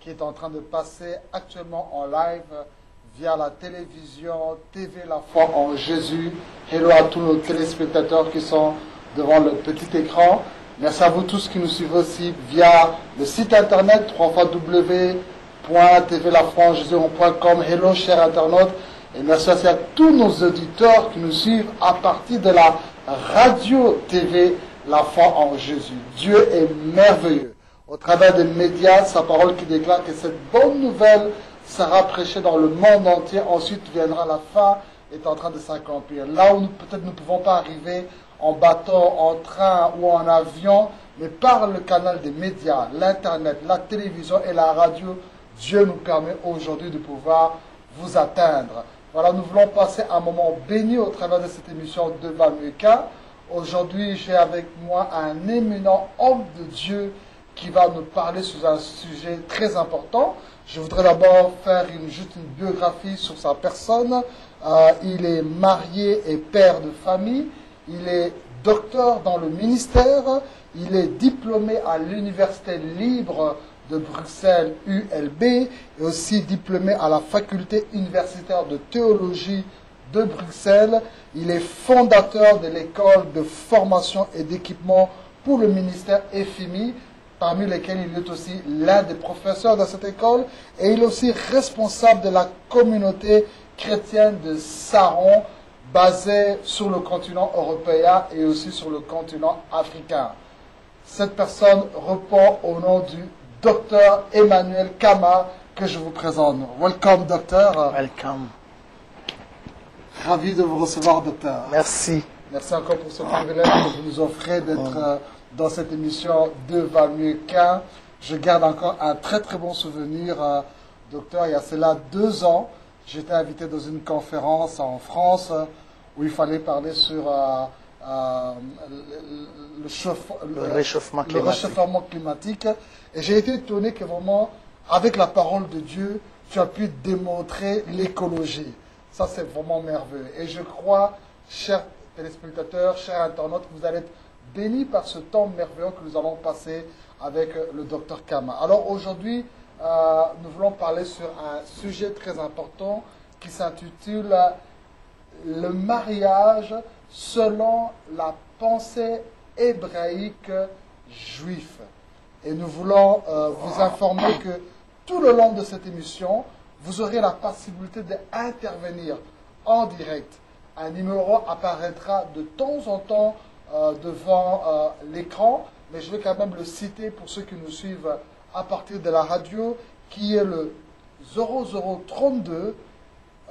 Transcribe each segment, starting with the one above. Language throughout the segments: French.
qui est en train de passer actuellement en live via la télévision TV La Foi en Jésus. Hello à tous nos téléspectateurs qui sont devant le petit écran. Merci à vous tous qui nous suivez aussi via le site internet www.tvlafoienjésus.com. Hello chers internautes, et merci aussi à tous nos auditeurs qui nous suivent à partir de la radio TV La Foi en Jésus. Dieu est merveilleux. Au travers des médias, sa parole qui déclare que cette bonne nouvelle sera prêchée dans le monde entier. Ensuite viendra la fin, est en train de s'accomplir. Là où peut-être nous ne pouvons pas arriver en bateau, en train ou en avion, mais par le canal des médias, l'internet, la télévision et la radio, Dieu nous permet aujourd'hui de pouvoir vous atteindre. Voilà, nous voulons passer un moment béni au travers de cette émission de Valmuka. Aujourd'hui, j'ai avec moi un éminent homme de Dieu qui va nous parler sur un sujet très important. Je voudrais d'abord faire juste une biographie sur sa personne. Il est marié et père de famille. Il est docteur dans le ministère. Il est diplômé à l'Université libre de Bruxelles, ULB, et aussi diplômé à la faculté universitaire de théologie de Bruxelles. Il est fondateur de l'école de formation et d'équipement pour le ministère FMI, parmi lesquels il est aussi l'un des professeurs de cette école, et il est aussi responsable de la communauté chrétienne de Saron, basée sur le continent européen et aussi sur le continent africain. Cette personne répond au nom du Docteur Emmanuel Kama, que je vous présente. Welcome, docteur. Welcome. Ravi de vous recevoir, docteur. Merci. Merci encore pour ce privilège que vous nous offrez d'être dans cette émission de Valmuka. Je garde encore un très très bon souvenir, docteur. Il y a cela 2 ans, j'étais invité dans une conférence en France où il fallait parler sur le réchauffement climatique. Et j'ai été étonné que vraiment, avec la parole de Dieu, tu as pu démontrer l'écologie. Ça, c'est vraiment merveilleux. Et je crois, chers téléspectateurs, chers internautes, que vous allez être bénis par ce temps merveilleux que nous allons passer avec le docteur Kama. Alors aujourd'hui, nous voulons parler sur un sujet très important qui s'intitule « Le mariage selon la pensée hébraïque juive ». Et nous voulons vous informer que tout le long de cette émission, vous aurez la possibilité d'intervenir en direct. Un numéro apparaîtra de temps en temps devant l'écran, mais je vais quand même le citer pour ceux qui nous suivent à partir de la radio, qui est le 0032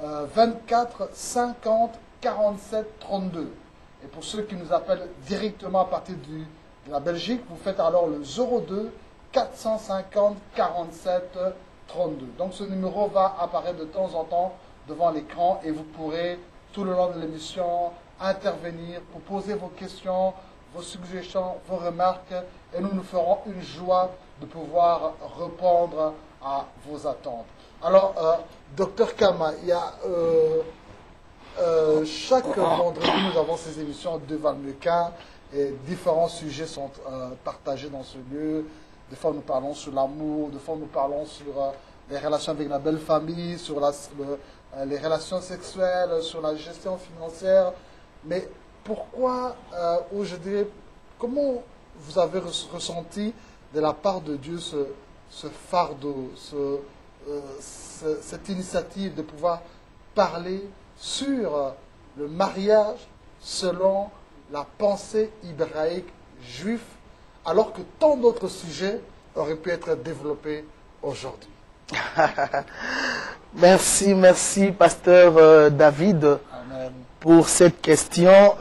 24 50 47 32. Et pour ceux qui nous appellent directement à partir de la Belgique, vous faites alors le 02 450 47 32. Donc ce numéro va apparaître de temps en temps devant l'écran et vous pourrez tout le long de l'émission intervenir pour poser vos questions, vos suggestions, vos remarques, et nous nous ferons une joie de pouvoir répondre à vos attentes. Alors, docteur Kama, il y a chaque vendredi, nous avons ces émissions de Valmuka et différents sujets sont partagés dans ce lieu. Des fois, nous parlons sur l'amour, des fois, nous parlons sur les relations avec la belle famille, sur les relations sexuelles, sur la gestion financière. Mais pourquoi, ou je dirais, comment vous avez ressenti de la part de Dieu ce fardeau, cette initiative de pouvoir parler sur le mariage selon la pensée hébraïque juive, alors que tant d'autres sujets auraient pu être développés aujourd'hui? Merci, pasteur David, Amen, pour cette question.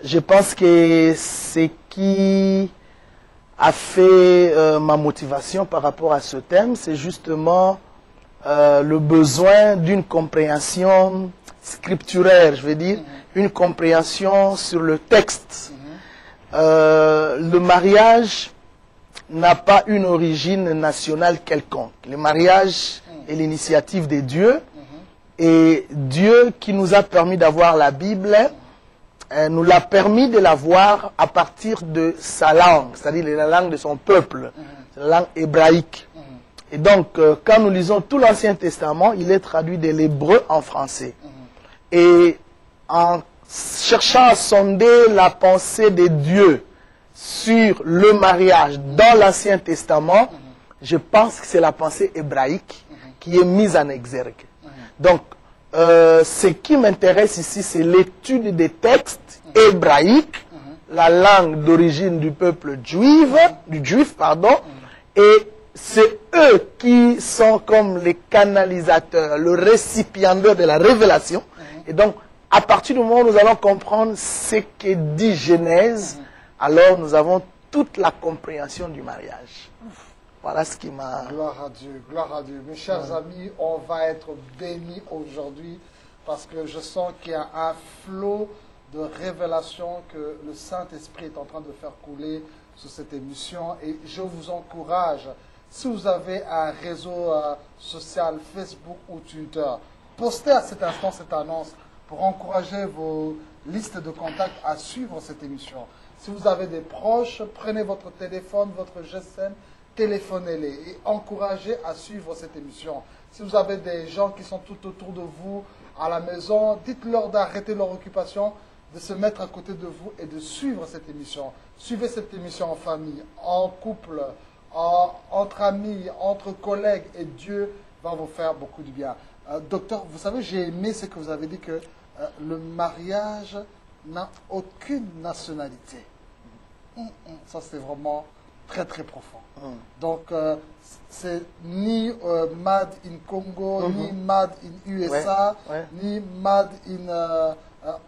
Je pense que ce qui a fait ma motivation par rapport à ce thème, c'est justement le besoin d'une compréhension scripturaire, je veux dire, une compréhension sur le texte. Le mariage n'a pas une origine nationale quelconque. Le mariage est l'initiative de Dieu, et Dieu qui nous a permis d'avoir la Bible nous l'a permis de l'avoir à partir de sa langue, c'est-à-dire la langue de son peuple, la langue hébraïque. Et donc, quand nous lisons tout l'Ancien Testament, il est traduit de l'hébreu en français. Et en cherchant à sonder la pensée de Dieu sur le mariage dans l'Ancien Testament, je pense que c'est la pensée hébraïque qui est mise en exergue. Donc, ce qui m'intéresse ici, c'est l'étude des textes hébraïques, la langue d'origine du peuple juif, et c'est eux qui sont comme les canalisateurs, le récipiendaire de la révélation. Et donc, à partir du moment où nous allons comprendre ce que dit Genèse, alors nous avons toute la compréhension du mariage. Voilà ce qui m'a... Gloire à Dieu, gloire à Dieu. Mes chers amis, on va être bénis aujourd'hui parce que je sens qu'il y a un flot de révélation que le Saint-Esprit est en train de faire couler sur cette émission. Et je vous encourage, si vous avez un réseau social, Facebook ou Twitter, postez à cet instant cette annonce pour encourager vos listes de contacts à suivre cette émission. Si vous avez des proches, prenez votre téléphone, votre GSM, téléphonez-les et encouragez à suivre cette émission. Si vous avez des gens qui sont tout autour de vous à la maison, dites-leur d'arrêter leur occupation, de se mettre à côté de vous et de suivre cette émission. Suivez cette émission en famille, en couple, entre amis, entre collègues, et Dieu va vous faire beaucoup de bien. Docteur, vous savez, j'ai aimé ce que vous avez dit, que le mariage n'a aucune nationalité. Ça, c'est vraiment très, très profond. Donc, c'est ni made in Congo, ni made in USA, ni made in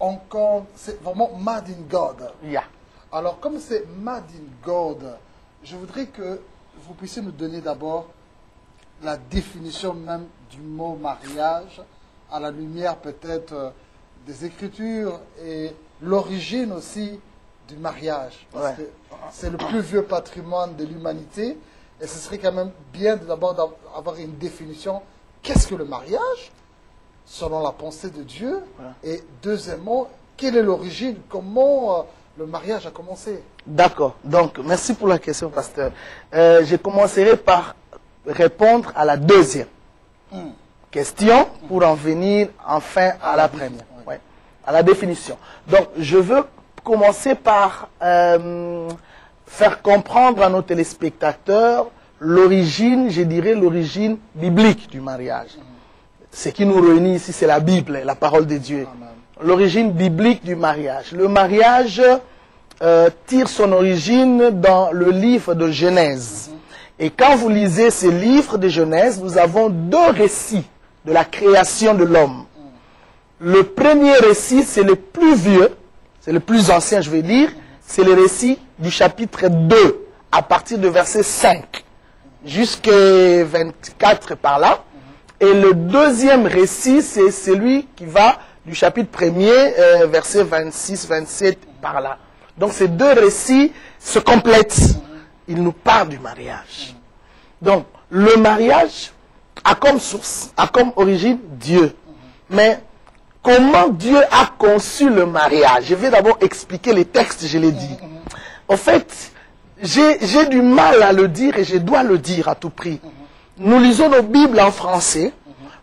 Hong Kong. C'est vraiment made in God. Alors, comme c'est made in God, je voudrais que vous puissiez nous donner d'abord la définition même du mot mariage, à la lumière peut-être des Écritures et l'origine aussi du mariage. Parce que c'est le plus vieux patrimoine de l'humanité et ce serait quand même bien d'abord d'avoir une définition. Qu'est-ce que le mariage, selon la pensée de Dieu? Et deuxièmement, quelle est l'origine? Comment le mariage a commencé? D'accord. Donc, merci pour la question, pasteur. Je commencerai par répondre à la deuxième question pour en venir enfin à la première, à la définition. Donc, je veux commencer par faire comprendre à nos téléspectateurs l'origine, je dirais l'origine biblique du mariage. Ce qui nous réunit ici, c'est la Bible, la parole de Dieu. L'origine biblique du mariage. Le mariage tire son origine dans le livre de Genèse. Et quand vous lisez ce livre de Genèse, nous avons deux récits de la création de l'homme. Le premier récit, c'est le plus vieux, c'est le plus ancien, je vais dire, c'est le récit du chapitre 2, à partir de verset 5, jusqu'à 24 par là. Et le deuxième récit, c'est celui qui va du chapitre 1er, verset 26, 27 par là. Donc ces deux récits se complètent. Il nous parle du mariage. Donc, le mariage a comme source, a comme origine Dieu. Mais comment Dieu a conçu le mariage? Je vais d'abord expliquer les textes, je l'ai dit. En fait, j'ai du mal à le dire et je dois le dire à tout prix. Nous lisons nos Bibles en français,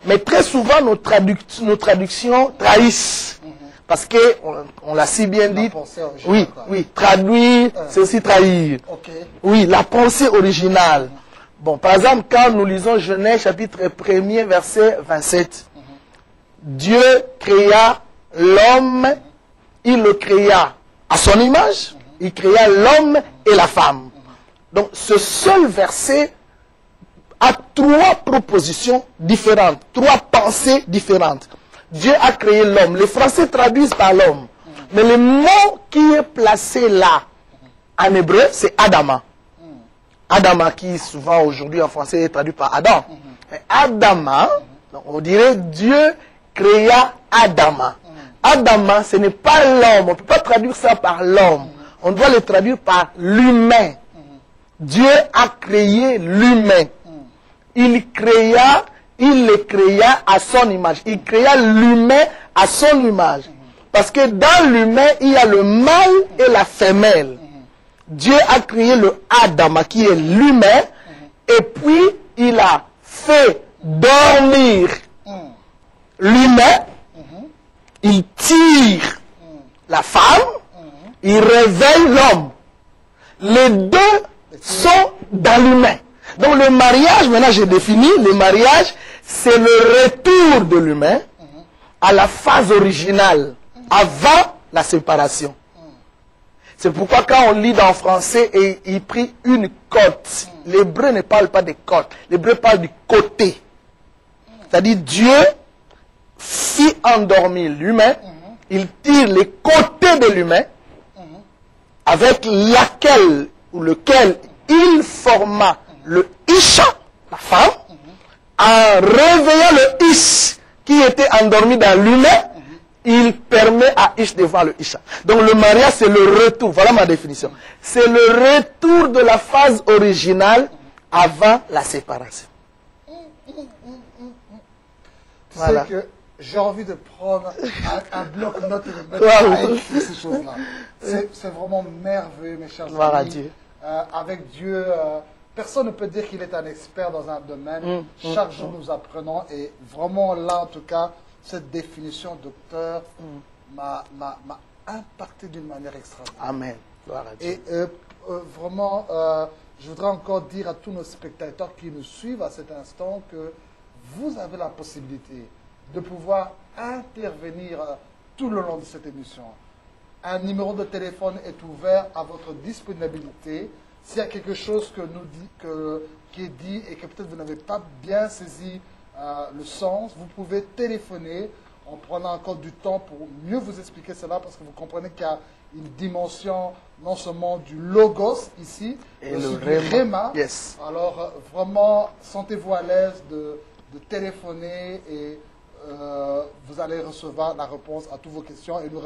mais très souvent nos traductions trahissent. Parce que, on l'a si bien dit, traduire, c'est aussi trahir. Oui, la pensée originale. Bon, par exemple, quand nous lisons Genèse chapitre 1er, verset 27, Dieu créa l'homme, il le créa à son image, il créa l'homme et la femme. Donc, ce seul verset a trois propositions différentes, trois pensées différentes. Dieu a créé l'homme. Les Français traduisent par l'homme. Mais le mot qui est placé là, en hébreu, c'est Adama. Adama, qui souvent aujourd'hui en français est traduit par Adam. Mais Adama, on dirait Dieu créa Adama. Adama, ce n'est pas l'homme. On ne peut pas traduire ça par l'homme. On doit le traduire par l'humain. Dieu a créé l'humain. Il le créa à son image. Il créa l'humain à son image. Parce que dans l'humain, il y a le mâle et la femelle. Dieu a créé le Adama qui est l'humain. Et puis, il a fait dormir l'humain, il tire la femme, il réveille l'homme. Les deux sont dans l'humain. Donc le mariage, maintenant j'ai défini, le mariage, c'est le retour de l'humain à la phase originale, avant la séparation. C'est pourquoi quand on lit dans le français, et il prit une côte. L'hébreu ne parle pas des côtes. L'hébreu parle du côté. C'est-à-dire Dieu fit endormir l'humain. Il tire les côtés de l'humain avec laquelle ou lequel il forma le Isha, la femme, en réveillant le Ish qui était endormi dans l'humain. Il permet à Ish de voir le Isha. Donc le mariage, c'est le retour. Voilà ma définition. C'est le retour de la phase originale avant la séparation. Tu sais que j'ai envie de prendre un bloc-notes et de mettre à écrire ces choses-là. C'est vraiment merveilleux, mes chers amis. Dieu. Avec Dieu, personne ne peut dire qu'il est un expert dans un domaine. Chaque jour, nous apprenons. Et vraiment, là, en tout cas, cette définition, docteur, m'a impacté d'une manière extraordinaire. Amen. Gloire à Dieu. Et vraiment, je voudrais encore dire à tous nos spectateurs qui nous suivent à cet instant que vous avez la possibilité de pouvoir intervenir tout le long de cette émission. Un numéro de téléphone est ouvert à votre disponibilité. S'il y a quelque chose qui est dit et que peut-être vous n'avez pas bien saisi le sens, vous pouvez téléphoner en prenant encore du temps pour mieux vous expliquer cela, parce que vous comprenez qu'il y a une dimension non seulement du logos ici, mais aussi du réma. Yes. Alors vraiment, sentez-vous à l'aise de téléphoner et vous allez recevoir la réponse à toutes vos questions. Et nous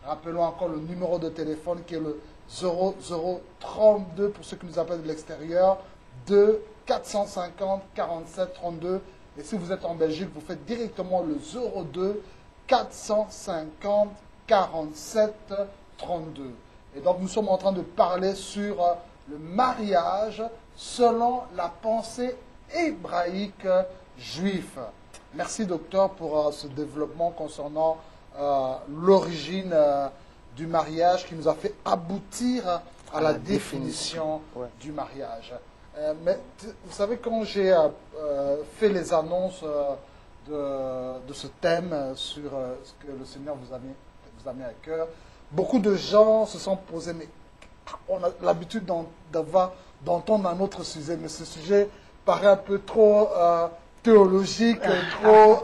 rappelons encore le numéro de téléphone qui est le 0032 pour ceux qui nous appellent de l'extérieur, 2 450 47 32. Et si vous êtes en Belgique, vous faites directement le 02 450 47 32. Et donc nous sommes en train de parler sur le mariage selon la pensée hébraïque juive. Merci docteur pour ce développement concernant l'origine du mariage qui nous a fait aboutir à la définition du mariage. Mais vous savez, quand j'ai fait les annonces de ce thème sur ce que le Seigneur vous a mis à cœur, beaucoup de gens se sont posés, mais on a l'habitude d'entendre un autre sujet, mais ce sujet paraît un peu trop théologique, trop,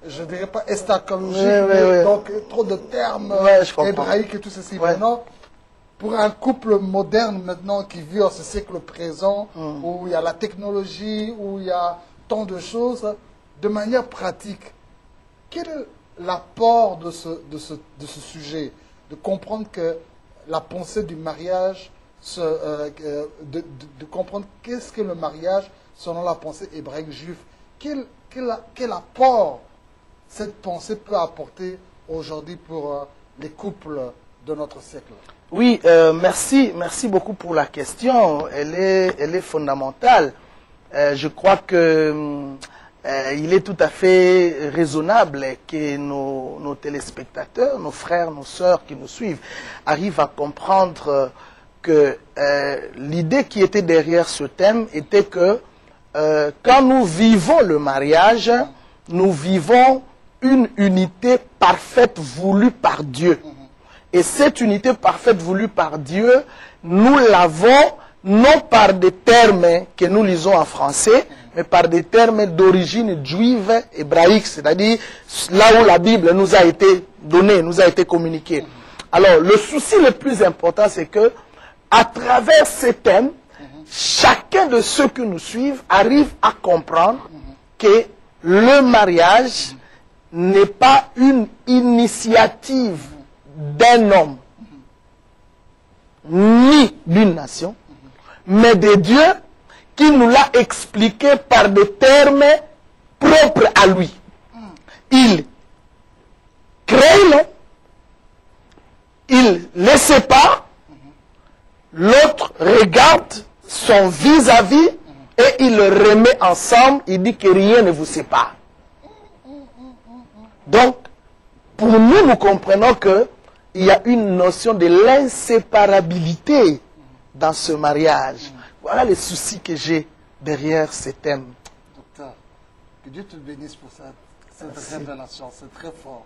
je ne dirais pas eschatologique, donc trop de termes hébraïques et tout ceci. Maintenant, pour un couple moderne maintenant qui vit en ce siècle présent, où il y a la technologie, où il y a tant de choses, de manière pratique, quel est l'apport de ce sujet? De comprendre que la pensée du mariage, de comprendre qu'est-ce que le mariage selon la pensée hébraïque juive. Quel apport cette pensée peut apporter aujourd'hui pour les couples de notre siècle? Oui, merci beaucoup pour la question. Elle est fondamentale. Je crois que il est tout à fait raisonnable que nos téléspectateurs, nos frères, nos sœurs qui nous suivent, arrivent à comprendre que l'idée qui était derrière ce thème était que quand nous vivons le mariage, nous vivons une unité parfaite voulue par Dieu. Et cette unité parfaite voulue par Dieu, nous l'avons non par des termes que nous lisons en français, mais par des termes d'origine juive, hébraïque, c'est-à-dire là où la Bible nous a été donnée, nous a été communiquée. Alors, le souci le plus important, c'est que à travers ces thèmes, chacun de ceux qui nous suivent arrive à comprendre que le mariage n'est pas une initiative d'un homme, ni d'une nation, mais de Dieu qui nous l'a expliqué par des termes propres à lui. Il crée l'homme, il le sépare, l'autre regarde son vis-à-vis et il le remet ensemble, il dit que rien ne vous sépare. Donc, pour nous, nous comprenons qu'il y a une notion de l'inséparabilité dans ce mariage. Voilà les soucis que j'ai derrière ces thèmes. Docteur, que Dieu te bénisse pour cette révélation, c'est très fort.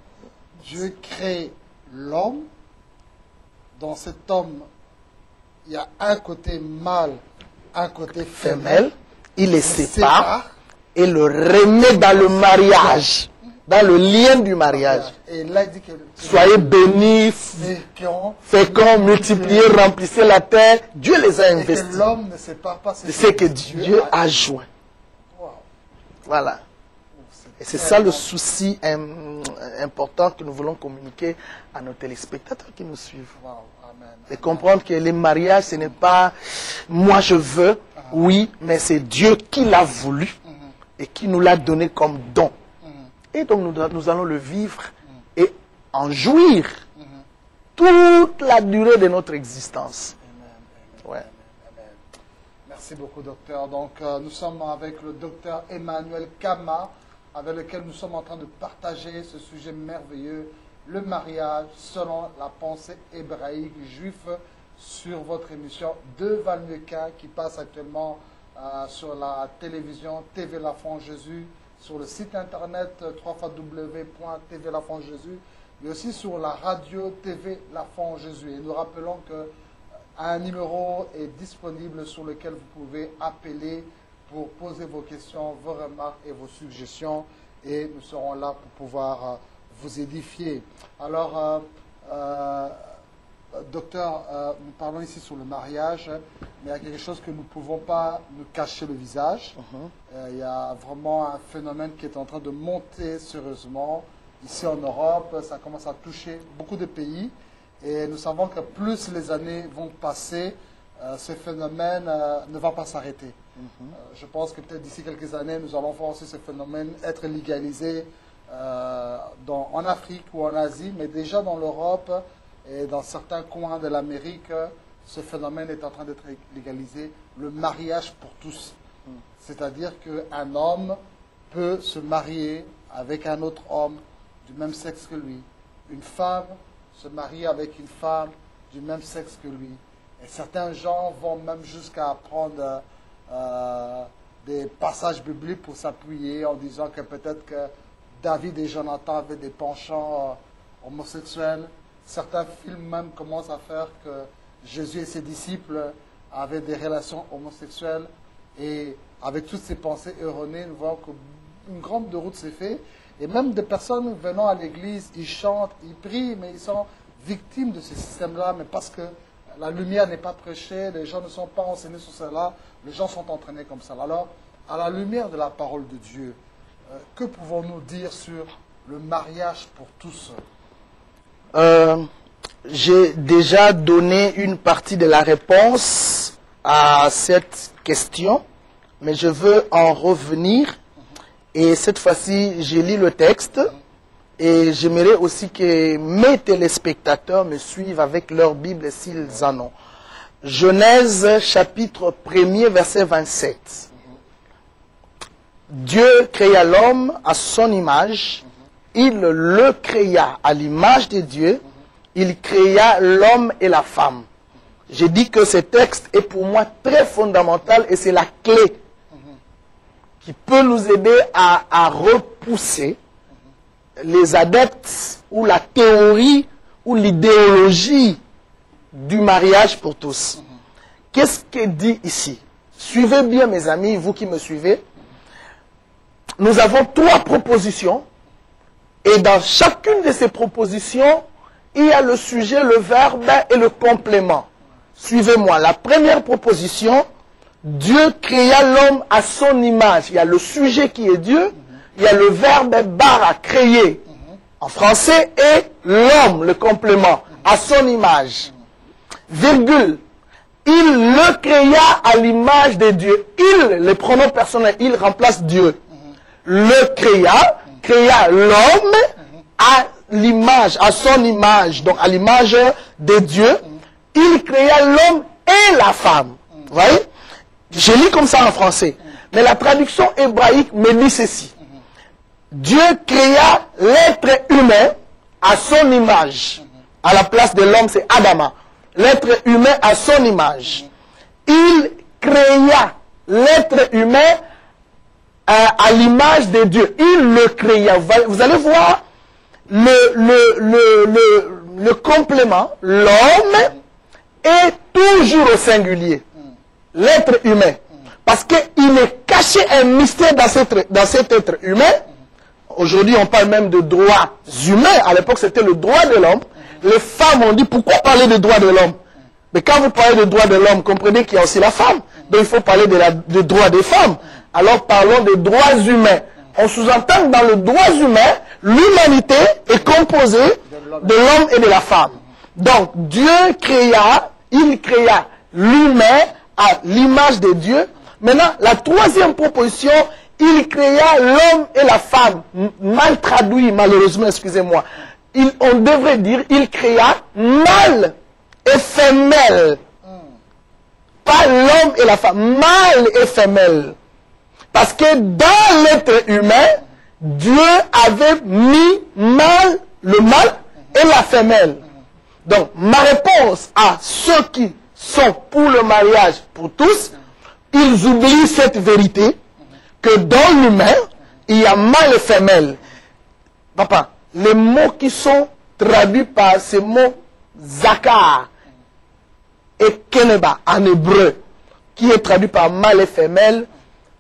Dieu crée l'homme. Dans cet homme, il y a un côté mâle, un côté femelle. Il les sépare et le remet dans le mariage, dans le lien du mariage. Et là, il dit que soyez bénis, féconds, multipliez, remplissez la terre. Dieu les a investis. Et que l'homme ne sépare pas ce que Dieu a joint. Wow. Voilà. Et c'est ça le souci important que nous voulons communiquer à nos téléspectateurs qui nous suivent. Wow. Amen. Et comprendre que les mariages, ce n'est pas moi je veux, oui, mais c'est Dieu qui l'a voulu et qui nous l'a donné comme don. Et donc nous allons le vivre et en jouir toute la durée de notre existence. Ouais. Merci beaucoup, docteur. Donc, nous sommes avec le docteur Emmanuel Kama, avec lequel nous sommes en train de partager ce sujet merveilleux, le mariage selon la pensée hébraïque juive, sur votre émission De Valmieuca qui passe actuellement sur la télévision TV L'Enfant Jésus, sur le site internet www.tvlenfantjésus, mais aussi sur la radio TV L'Enfant Jésus. Et nous rappelons qu'un numéro est disponible sur lequel vous pouvez appeler pour poser vos questions, vos remarques et vos suggestions, et nous serons là pour pouvoir vous édifier. Alors, docteur, nous parlons ici sur le mariage, mais il y a quelque chose que nous ne pouvons pas nous cacher le visage. Il y a vraiment un phénomène qui est en train de monter sérieusement. Ici en Europe, ça commence à toucher beaucoup de pays, et nous savons que plus les années vont passer, ce phénomène ne va pas s'arrêter. Je pense que peut-être d'ici quelques années, nous allons voir aussi ce phénomène être légalisé en Afrique ou en Asie, mais déjà dans l'Europe et dans certains coins de l'Amérique, ce phénomène est en train d'être légalisé, le mariage pour tous. C'est-à-dire qu'un homme peut se marier avec un autre homme du même sexe que lui. Une femme se marie avec une femme du même sexe que lui. Et certains gens vont même jusqu'à prendre des passages bibliques pour s'appuyer en disant que peut-être que David et Jonathan avaient des penchants homosexuels. Certains films même commencent à faire que Jésus et ses disciples avaient des relations homosexuelles. Et avec toutes ces pensées erronées, nous voyons qu'une grande déroute s'est faite. Et même des personnes venant à l'église, ils chantent, ils prient, mais ils sont victimes de ce système-là. Mais parce que la lumière n'est pas prêchée, les gens ne sont pas enseignés sur cela, les gens sont entraînés comme ça. Alors, à la lumière de la parole de Dieu, que pouvons-nous dire sur le mariage pour tous? J'ai déjà donné une partie de la réponse à cette question, mais je veux en revenir. Et cette fois-ci, je lis le texte et j'aimerais aussi que mes téléspectateurs me suivent avec leur Bible s'ils en ont. Genèse chapitre 1er, verset 27. Dieu créa l'homme à son image. Il le créa à l'image de Dieu. Il créa l'homme et la femme. J'ai dit que ce texte est pour moi très fondamental et c'est la clé qui peut nous aider à repousser les adeptes ou la théorie ou l'idéologie du mariage pour tous. Qu'est-ce qu'il dit ici? Suivez bien mes amis, vous qui me suivez. Nous avons 3 propositions et dans chacune de ces propositions, il y a le sujet, le verbe et le complément. Suivez-moi. La première proposition, Dieu créa l'homme à son image. Il y a le sujet qui est Dieu, il y a le verbe bara, créer, en français, et l'homme, le complément, à son image. Virgule. Il le créa à l'image de Dieu. Il, le pronom personnel, il remplace Dieu. Le créa l'homme à l'image, à son image, donc à l'image de Dieu. Il créa l'homme et la femme. Vous voyez? Je lis comme ça en français. Mais la traduction hébraïque me dit ceci. Dieu créa l'être humain à son image. À la place de l'homme, c'est Adama. L'être humain à son image. Il créa l'être humain à l'image de Dieu. Il le créa. Vous allez voir le complément. L'homme est toujours au singulier. L'être humain. Parce qu'il est caché un mystère dans cet être humain. Aujourd'hui, on parle même de droits humains. À l'époque, c'était le droit de l'homme. Les femmes ont dit, pourquoi parler de droits de l'homme? Mais quand vous parlez de droits de l'homme, comprenez qu'il y a aussi la femme. Donc, il faut parler de droits des femmes. Alors, parlons de droits humains. On sous-entend que dans le droit humain, l'humanité est composée de l'homme et de la femme. Donc, Dieu il créa l'humain à l'image de Dieu. Maintenant, la troisième proposition, il créa l'homme et la femme. Mal traduit, malheureusement, excusez-moi. On devrait dire, il créa mâle et femelle. Pas l'homme et la femme, mâle et femelle. Parce que dans l'être humain, Dieu avait mis le mâle et la femelle. Donc, ma réponse à ceux qui sont pour le mariage pour tous, ils oublient cette vérité que dans l'humain, il y a mâle et femelle. Papa, les mots qui sont traduits par ces mots zakar et keneba en hébreu, qui est traduit par mâle et femelle,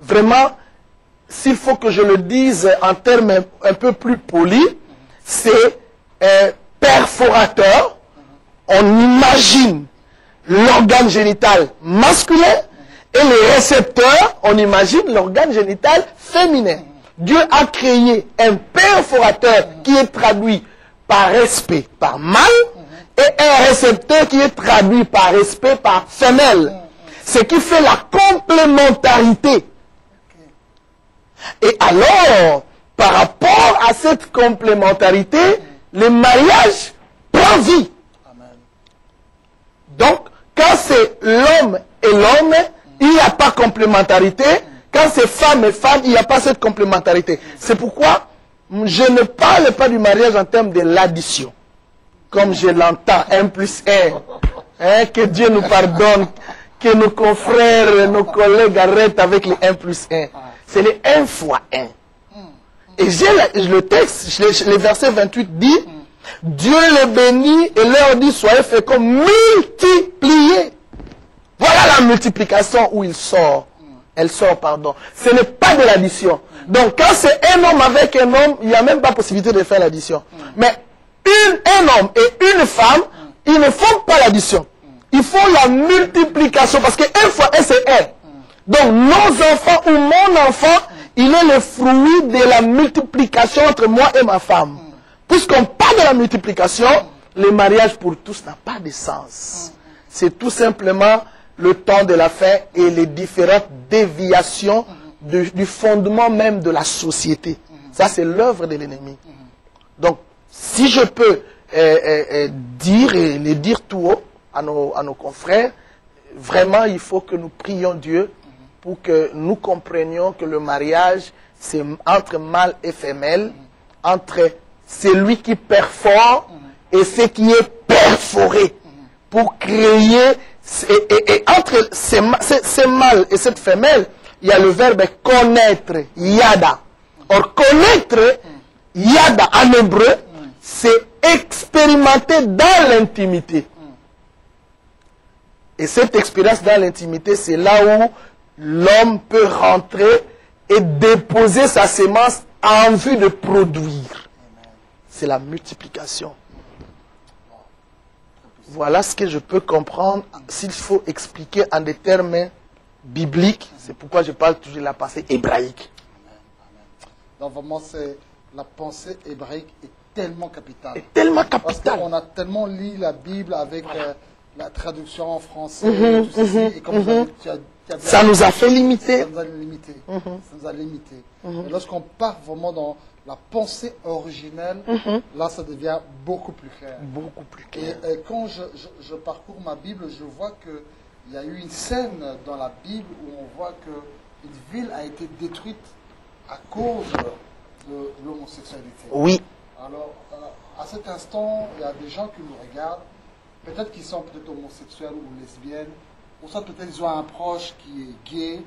vraiment, s'il faut que je le dise en termes un peu plus polis, c'est perforateur. On imagine l'organe génital masculin et les récepteurs, on imagine l'organe génital féminin. Dieu a créé un perforateur qui est traduit par respect par mâle et un récepteur qui est traduit par respect par femelle. Ce qui fait la complémentarité. Et alors, par rapport à cette complémentarité, le mariage prend vie. Donc, quand c'est l'homme et l'homme, il n'y a pas complémentarité. Quand c'est femme et femme, il n'y a pas cette complémentarité. C'est pourquoi je ne parle pas du mariage en termes de l'addition. Comme je l'entends, 1 plus 1. Que Dieu nous pardonne, que nos confrères, nos collègues arrêtent avec les 1 plus 1. C'est les 1 fois 1. Et j'ai le texte, le verset 28 dit, Dieu les bénit et leur dit, soyez féconds, multipliez. Voilà la multiplication où il sort. Elle sort, pardon. Ce n'est pas de l'addition. Donc, quand c'est un homme avec un homme, il n'y a même pas possibilité de faire l'addition. Mais un homme et une femme, ils ne font pas l'addition. Ils font la multiplication. Parce que 1 fois 1, c'est 1. Donc, nos enfants ou mon enfant, il est le fruit de la multiplication entre moi et ma femme. Puisqu'on parle de la multiplication, le mariage pour tous n'a pas de sens. C'est tout simplement le temps de la fin et les différentes déviations du fondement même de la société. Ça, c'est l'œuvre de l'ennemi. Donc, si je peux dire et le dire tout haut à nos confrères, vraiment, il faut que nous prions Dieu pour que nous comprenions que le mariage, c'est entre mâle et femelle, entre celui qui perfore et ce qui est perforé, pour créer, et entre ces mâles et cette femelle, il y a le verbe connaître, yada. Or, connaître, yada en hébreu, c'est expérimenter dans l'intimité. Et cette expérience dans l'intimité, c'est là où l'homme peut rentrer et déposer sa sémence en vue de produire. C'est la multiplication. Voilà ce que je peux comprendre s'il faut expliquer en des termes bibliques. C'est pourquoi je parle toujours de la pensée hébraïque. Donc vraiment, la pensée hébraïque est tellement capitale. Est tellement capitale. Parce qu'on a tellement lu la Bible avec la traduction en français. Tout ceci, et comme ça nous a fait limiter. Ça nous a limité. Ça nous a limité. Et lorsqu'on part vraiment dans la pensée originelle, là, ça devient beaucoup plus clair. Beaucoup plus clair. Et quand je parcours ma Bible, je vois qu'il y a eu une scène dans la Bible où on voit une ville a été détruite à cause de l'homosexualité. Oui. Alors, à cet instant, il y a des gens qui nous regardent, peut-être qu'ils sont peut-être homosexuels ou lesbiennes, ou soit peut-être ils ont un proche qui est gay,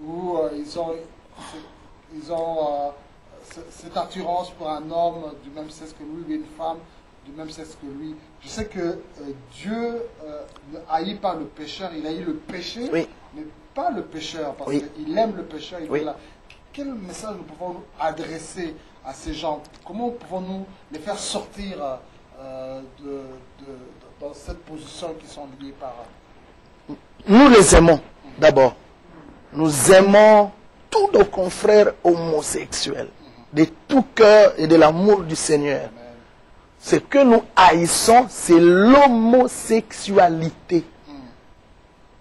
ou ils ont cette attirance pour un homme du même sexe que lui, ou une femme du même sexe que lui. Je sais que Dieu ne haït pas le pécheur, il haït le péché, oui. mais pas le pécheur, parce oui. qu'il aime le pécheur. Oui. Quel message nous pouvons nous adresser à ces gens? Comment pouvons-nous les faire sortir dans cette position qui sont liés par... Nous les aimons d'abord. Nous aimons tous nos confrères homosexuels de tout cœur et de l'amour du Seigneur. Ce que nous haïssons, c'est l'homosexualité.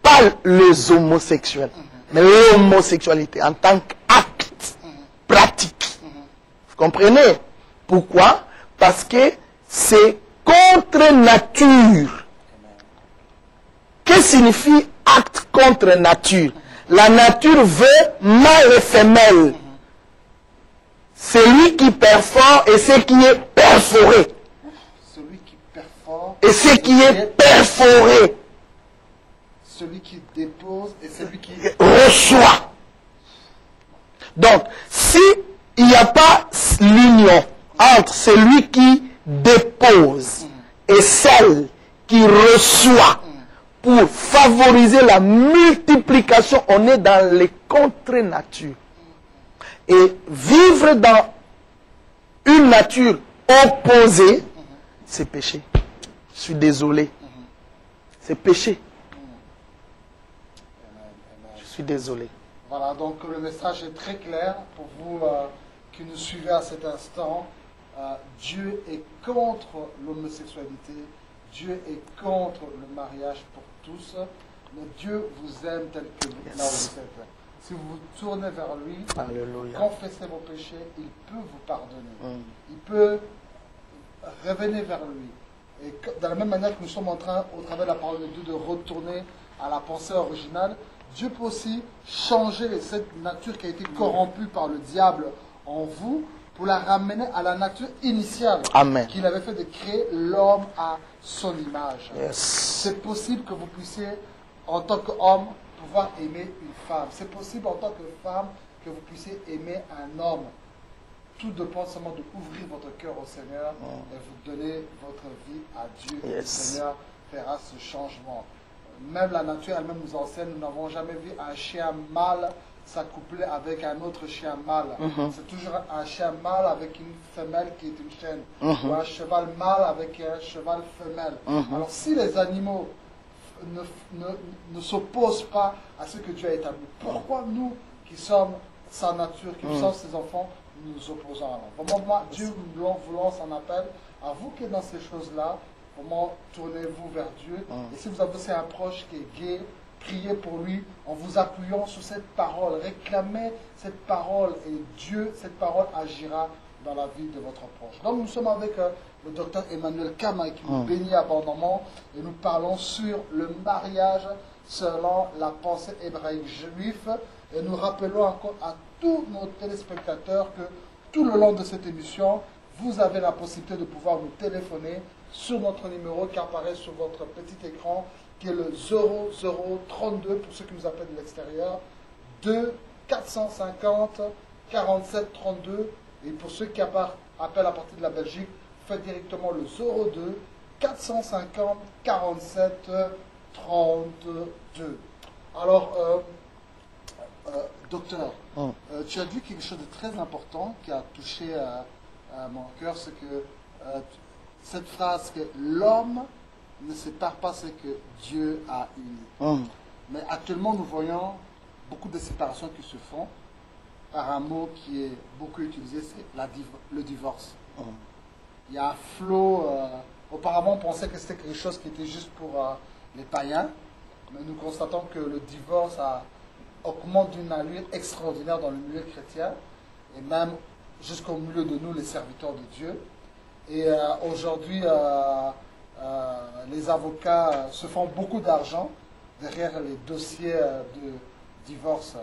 Pas les homosexuels, mais l'homosexualité en tant qu'acte pratique. Vous comprenez? Pourquoi? Parce que c'est contre nature. Qu'est-ce que signifie acte contre nature? La nature veut mâle et femelle. Celui qui perfore et ce qui est perforé. Celui qui perfore et ce qui est perforé. Celui qui dépose et celui qui reçoit. Donc, si il n'y a pas l'union entre celui qui dépose et celle qui reçoit, pour favoriser la multiplication, on est dans les contre-natures. Et vivre dans une nature opposée, c'est péché. Je suis désolé. C'est péché. Je suis désolé. Voilà, donc le message est très clair pour vous qui nous suivez à cet instant. Dieu est contre l'homosexualité. Dieu est contre le mariage pour tous. Mais Dieu vous aime tel que là où vous êtes. Si vous vous tournez vers lui, confessez vos péchés, il peut vous pardonner. Il peut revenir vers lui. Et de la même manière que nous sommes en train, au travers de la parole de Dieu, de retourner à la pensée originale, Dieu peut aussi changer cette nature qui a été corrompue par le diable en vous pour la ramener à la nature initiale qu'il avait fait de créer l'homme à son image. C'est possible que vous puissiez, en tant qu'homme, pouvoir aimer une femme. C'est possible en tant que femme que vous puissiez aimer un homme. Tout dépend seulement d'ouvrir votre cœur au Seigneur et vous donner votre vie à Dieu. Le Seigneur fera ce changement. Même la nature elle-même nous enseigne, nous n'avons jamais vu un chien mâle s'accoupler avec un autre chien mâle. C'est toujours un chien mâle avec une femelle qui est une chienne. Ou un cheval mâle avec un cheval femelle. Alors si les animaux ne s'opposent pas à ce que Dieu a établi, pourquoi nous qui sommes sa nature, qui sommes ses enfants, nous nous opposons à l'homme? Vraiment, moi, Dieu vous lance un appel à vous qui êtes dans ces choses-là. Comment tournez-vous vers Dieu? Et si vous avez aussi un proche qui est gay, priez pour lui en vous appuyant sur cette parole. Réclamez cette parole et Dieu, cette parole agira dans la vie de votre proche. Donc nous sommes avec le docteur Emmanuel Kama qui nous bénit abondamment et nous parlons sur le mariage selon la pensée hébraïque juive. Et nous rappelons encore à tous nos téléspectateurs que tout le long de cette émission, vous avez la possibilité de pouvoir nous téléphoner sur notre numéro qui apparaît sur votre petit écran, qui est le 0032 pour ceux qui nous appellent de l'extérieur, 2 450 47 32. Et pour ceux qui appellent à partir de la Belgique, faites directement le 02 450 47 32. Alors, docteur, tu as dit quelque chose de très important qui a touché à mon cœur, c'est que cette phrase que l'homme ne sépare pas ce que Dieu a uni. Mais actuellement, nous voyons beaucoup de séparations qui se font par un mot qui est beaucoup utilisé, c'est le divorce. Il y a un flot. Auparavant, on pensait que c'était quelque chose qui était juste pour les païens, mais nous constatons que le divorce augmente d'une allure extraordinaire dans le milieu chrétien, et même jusqu'au milieu de nous, les serviteurs de Dieu. Et aujourd'hui, les avocats se font beaucoup d'argent derrière les dossiers de divorce.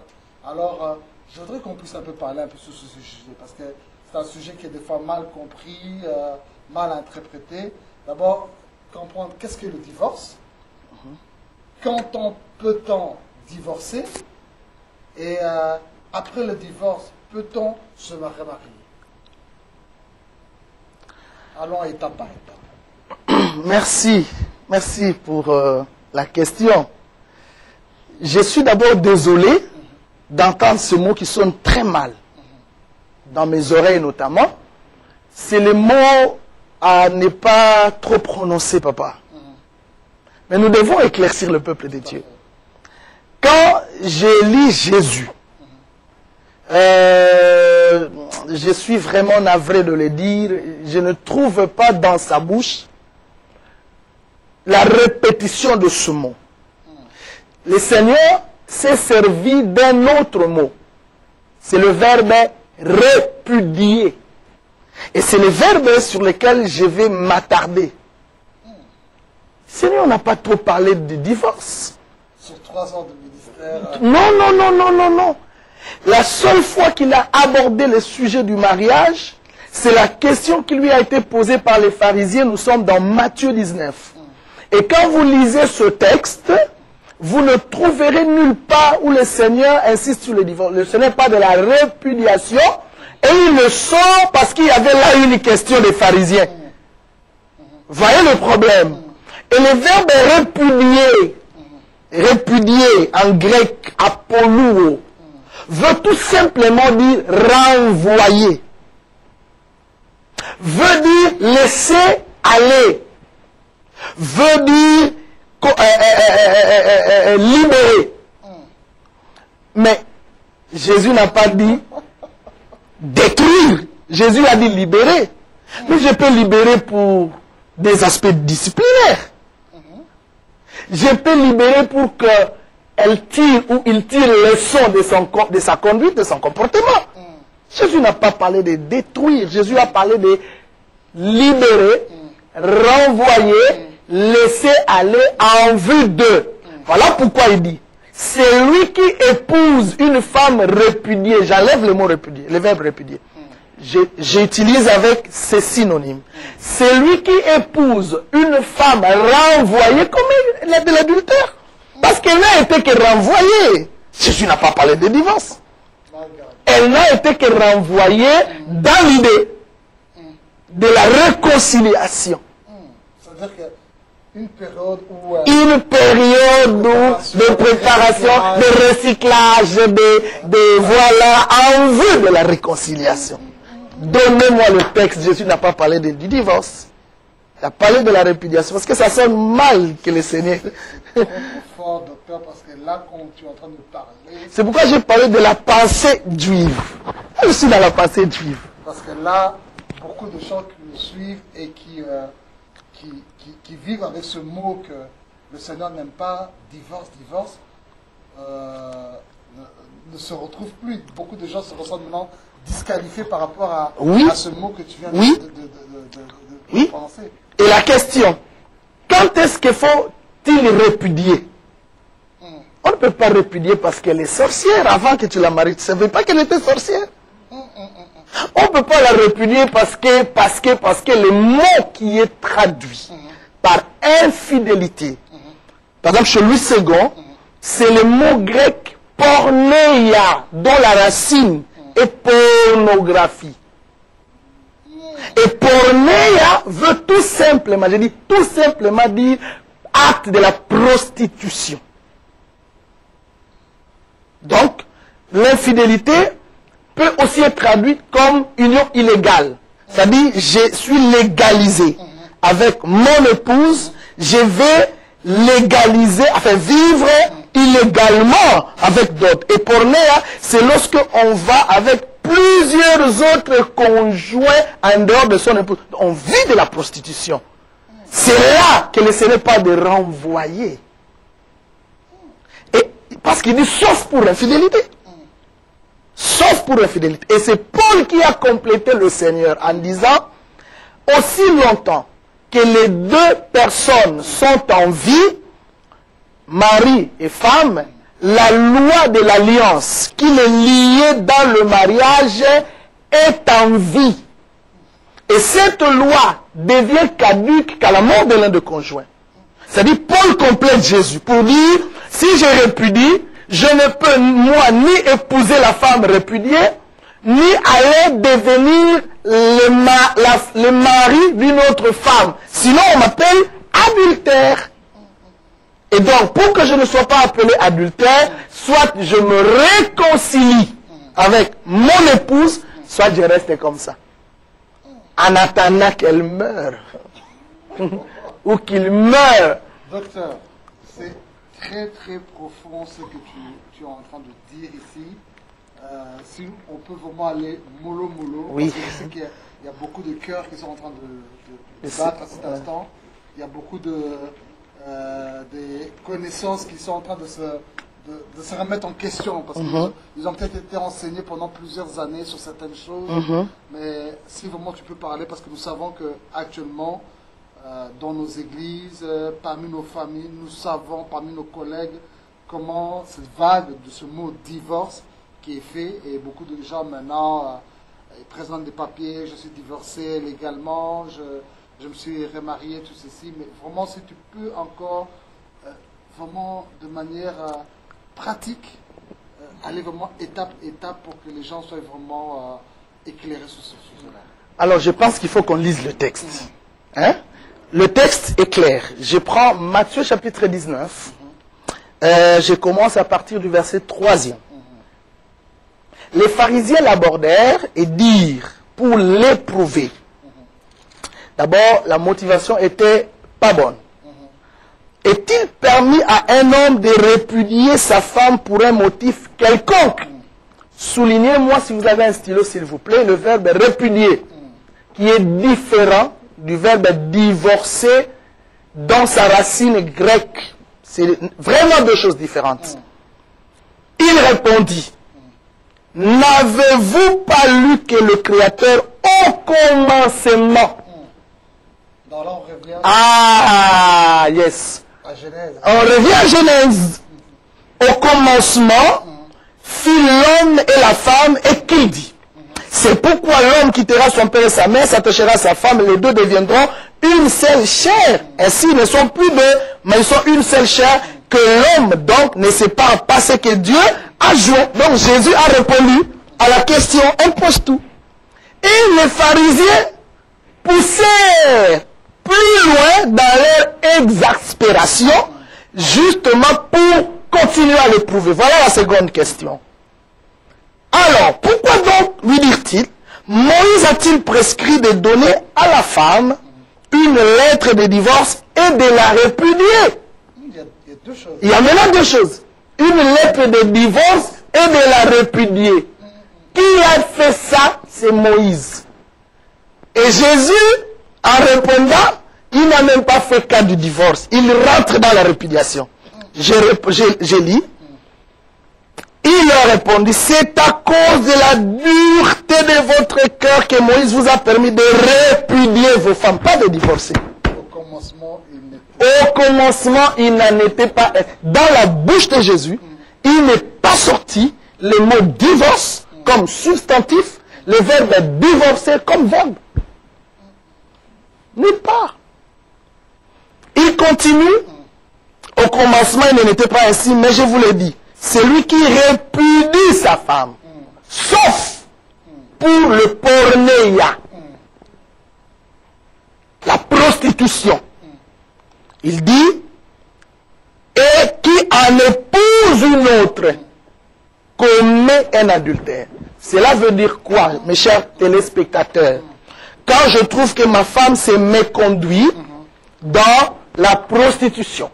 Alors, je voudrais qu'on puisse un peu parler un peu sur ce sujet, parce que c'est un sujet qui est des fois mal compris, mal interprété. D'abord, comprendre qu'est-ce que le divorce, quand peut-on divorcer, et après le divorce, peut-on se remarier? Allons étape par étape. Merci pour la question. Je suis d'abord désolé d'entendre ce mot qui sonne très mal, dans mes oreilles notamment. C'est le mot à ne pas trop prononcer, papa. Mais nous devons éclaircir le peuple de Dieu. Quand je lis Jésus, je suis vraiment navré de le dire, je ne trouve pas dans sa bouche la répétition de ce mot. Le Seigneur s'est servi d'un autre mot. C'est le verbe répudier. Et c'est le verbe sur lequel je vais m'attarder. Le Seigneur n'a pas trop parlé de divorce. Sur 3 ans de ministère. Non. La seule fois qu'il a abordé le sujet du mariage, c'est la question qui lui a été posée par les pharisiens. Nous sommes dans Matthieu 19. Et quand vous lisez ce texte, vous ne trouverez nulle part où le Seigneur insiste sur le divorce. Ce n'est pas de la répudiation. Et il le sort parce qu'il y avait là une question des pharisiens. Voyez le problème. Et le verbe répudier en grec, apollouo, veut tout simplement dire renvoyer. Veut dire laisser aller. Veut dire libérer. Mais Jésus n'a pas dit détruire. Jésus a dit libérer. Mais je peux libérer pour des aspects disciplinaires. Je peux libérer pour qu'elle tire ou il tire leçon de sa conduite, de son comportement. Jésus n'a pas parlé de détruire. Jésus a parlé de libérer, renvoyer, laisser aller en vue d'eux. Voilà pourquoi il dit, c'est lui qui épouse une femme répudiée. J'enlève le mot répudier, le verbe répudier. J'utilise avec ces synonymes. C'est lui qui épouse une femme renvoyée comme de l'adultère. Parce qu'elle n'a été que renvoyée. Jésus n'a pas parlé de divorce. Elle n'a été que renvoyée dans l'idée de la réconciliation. C'est-à-dire qu'une période où... Une période de préparation, de recyclage, de voilà, en vue de la réconciliation. Donnez-moi le texte. Jésus n'a pas parlé du divorce. Il a parlé de la répudiation. Parce que ça sonne mal que le Seigneur... fort, docteur, parce que là, quand tu es en train de parler... C'est pourquoi j'ai parlé de la pensée juive. Je suis dans la pensée juive. Parce que là, beaucoup de gens qui nous suivent et qui vivent avec ce mot que le Seigneur n'aime pas, divorce, ne se retrouvent plus. Beaucoup de gens se ressentent maintenant disqualifiés par rapport à ce mot que tu viens de penser. Et la question, quand est-ce qu'il faut-il répudier? On ne peut pas répudier parce qu'elle est sorcière. Avant que tu la maries, tu ne savais pas qu'elle était sorcière. On ne peut pas la répudier parce que le mot qui est traduit par infidélité, par exemple chez Louis II, c'est le mot grec porneia, dont la racine est pornographie. Et porneia veut tout simplement, je dis tout simplement dire acte de la prostitution. Donc, l'infidélité peut aussi être traduite comme union illégale. C'est-à-dire, je suis légalisé avec mon épouse, je vais légaliser, enfin vivre illégalement avec d'autres. Et pornéa, c'est lorsque on va avec plusieurs autres conjoints en dehors de son épouse. On vit de la prostitution. C'est là que le Seigneur parle de renvoyer. Et parce qu'il dit sauf pour l'infidélité. Sauf pour l'infidélité. Et c'est Paul qui a complété le Seigneur en disant, aussi longtemps que les deux personnes sont en vie, mari et femme, la loi de l'alliance qui les liait dans le mariage est en vie. Et cette loi devient caduque qu'à la mort de l'un des conjoints. C'est-à-dire, Paul complète Jésus pour dire, si je répudie, je ne peux, moi, ni épouser la femme répudiée, ni aller devenir le mari d'une autre femme. Sinon, on m'appelle adultère. Et donc, pour que je ne sois pas appelé adultère, soit je me réconcilie avec mon épouse, soit je reste comme ça. En attendant qu'elle meure. Ou qu'il meure. Docteur, c'est très très profond ce que tu es en train de dire ici. Si on peut vraiment aller mollo. Oui. Parce que je sais qu'il y a beaucoup de cœurs qui sont en train de battre à cet instant. Il y a beaucoup des connaissances qui sont en train de se remettre en question. Parce qu'ils ont peut-être été enseignés pendant plusieurs années sur certaines choses. Mais si vraiment tu peux parler, parce que nous savons qu'actuellement, dans nos églises, parmi nos familles, nous savons, parmi nos collègues, comment cette vague de ce mot divorce qui est fait, et beaucoup de gens maintenant présentent des papiers, je suis divorcé légalement, je me suis remarié, tout ceci, mais vraiment si tu peux encore, vraiment de manière pratique, aller vraiment étape pour que les gens soient vraiment éclairés sur ce sujet-là. Alors je pense qu'il faut qu'on lise le texte. Hein? Le texte est clair. Je prends Matthieu chapitre 19. Je commence à partir du verset 3e. Les pharisiens l'abordèrent et dirent, pour l'éprouver. D'abord, la motivation était pas bonne. Est-il permis à un homme de répudier sa femme pour un motif quelconque? Soulignez-moi, si vous avez un stylo, s'il vous plaît, le verbe répudier, qui est différent du verbe divorcer dans sa racine grecque. C'est vraiment deux choses différentes. Il répondit, n'avez-vous pas lu que le Créateur au commencement... Ah, yes. On revient à Genèse. Au commencement, fit l'homme et la femme, et qu'il dit? C'est pourquoi l'homme quittera son père et sa mère, s'attachera à sa femme, et les deux deviendront une seule chair. Ainsi, ils ne sont plus deux, mais ils sont une seule chair, que l'homme, donc, ne sépare pas ce que Dieu a joué. Donc, Jésus a répondu à la question, impose tout. Et les pharisiens poussèrent plus loin dans leur exaspération, justement pour continuer à l'éprouver. Voilà la seconde question. Alors, pourquoi donc, lui dirent-ils, Moïse a-t-il prescrit de donner à la femme une lettre de divorce et de la répudier? Il y a maintenant deux choses. Une lettre de divorce et de la répudier. Qui a fait ça? C'est Moïse. Et Jésus, en répondant, il n'a même pas fait cas du divorce. Il rentre dans la répudiation. Je lis. Il leur répondit, c'est à cause de la dureté de votre cœur que Moïse vous a permis de répudier vos femmes, pas de divorcer. Au commencement, il n'en était pas. Dans la bouche de Jésus, il n'est pas sorti le mot divorce comme substantif, le verbe divorcer comme verbe. Nulle part. Il continue. Au commencement, il n'en était pas ainsi, mais je vous l'ai dit. C'est lui qui répudie sa femme. Sauf pour le pornéia. La prostitution. Il dit, et qui en épouse une autre, commet un adultère. Cela veut dire quoi, mes chers téléspectateurs? Quand je trouve que ma femme s'est méconduite dans la prostitution,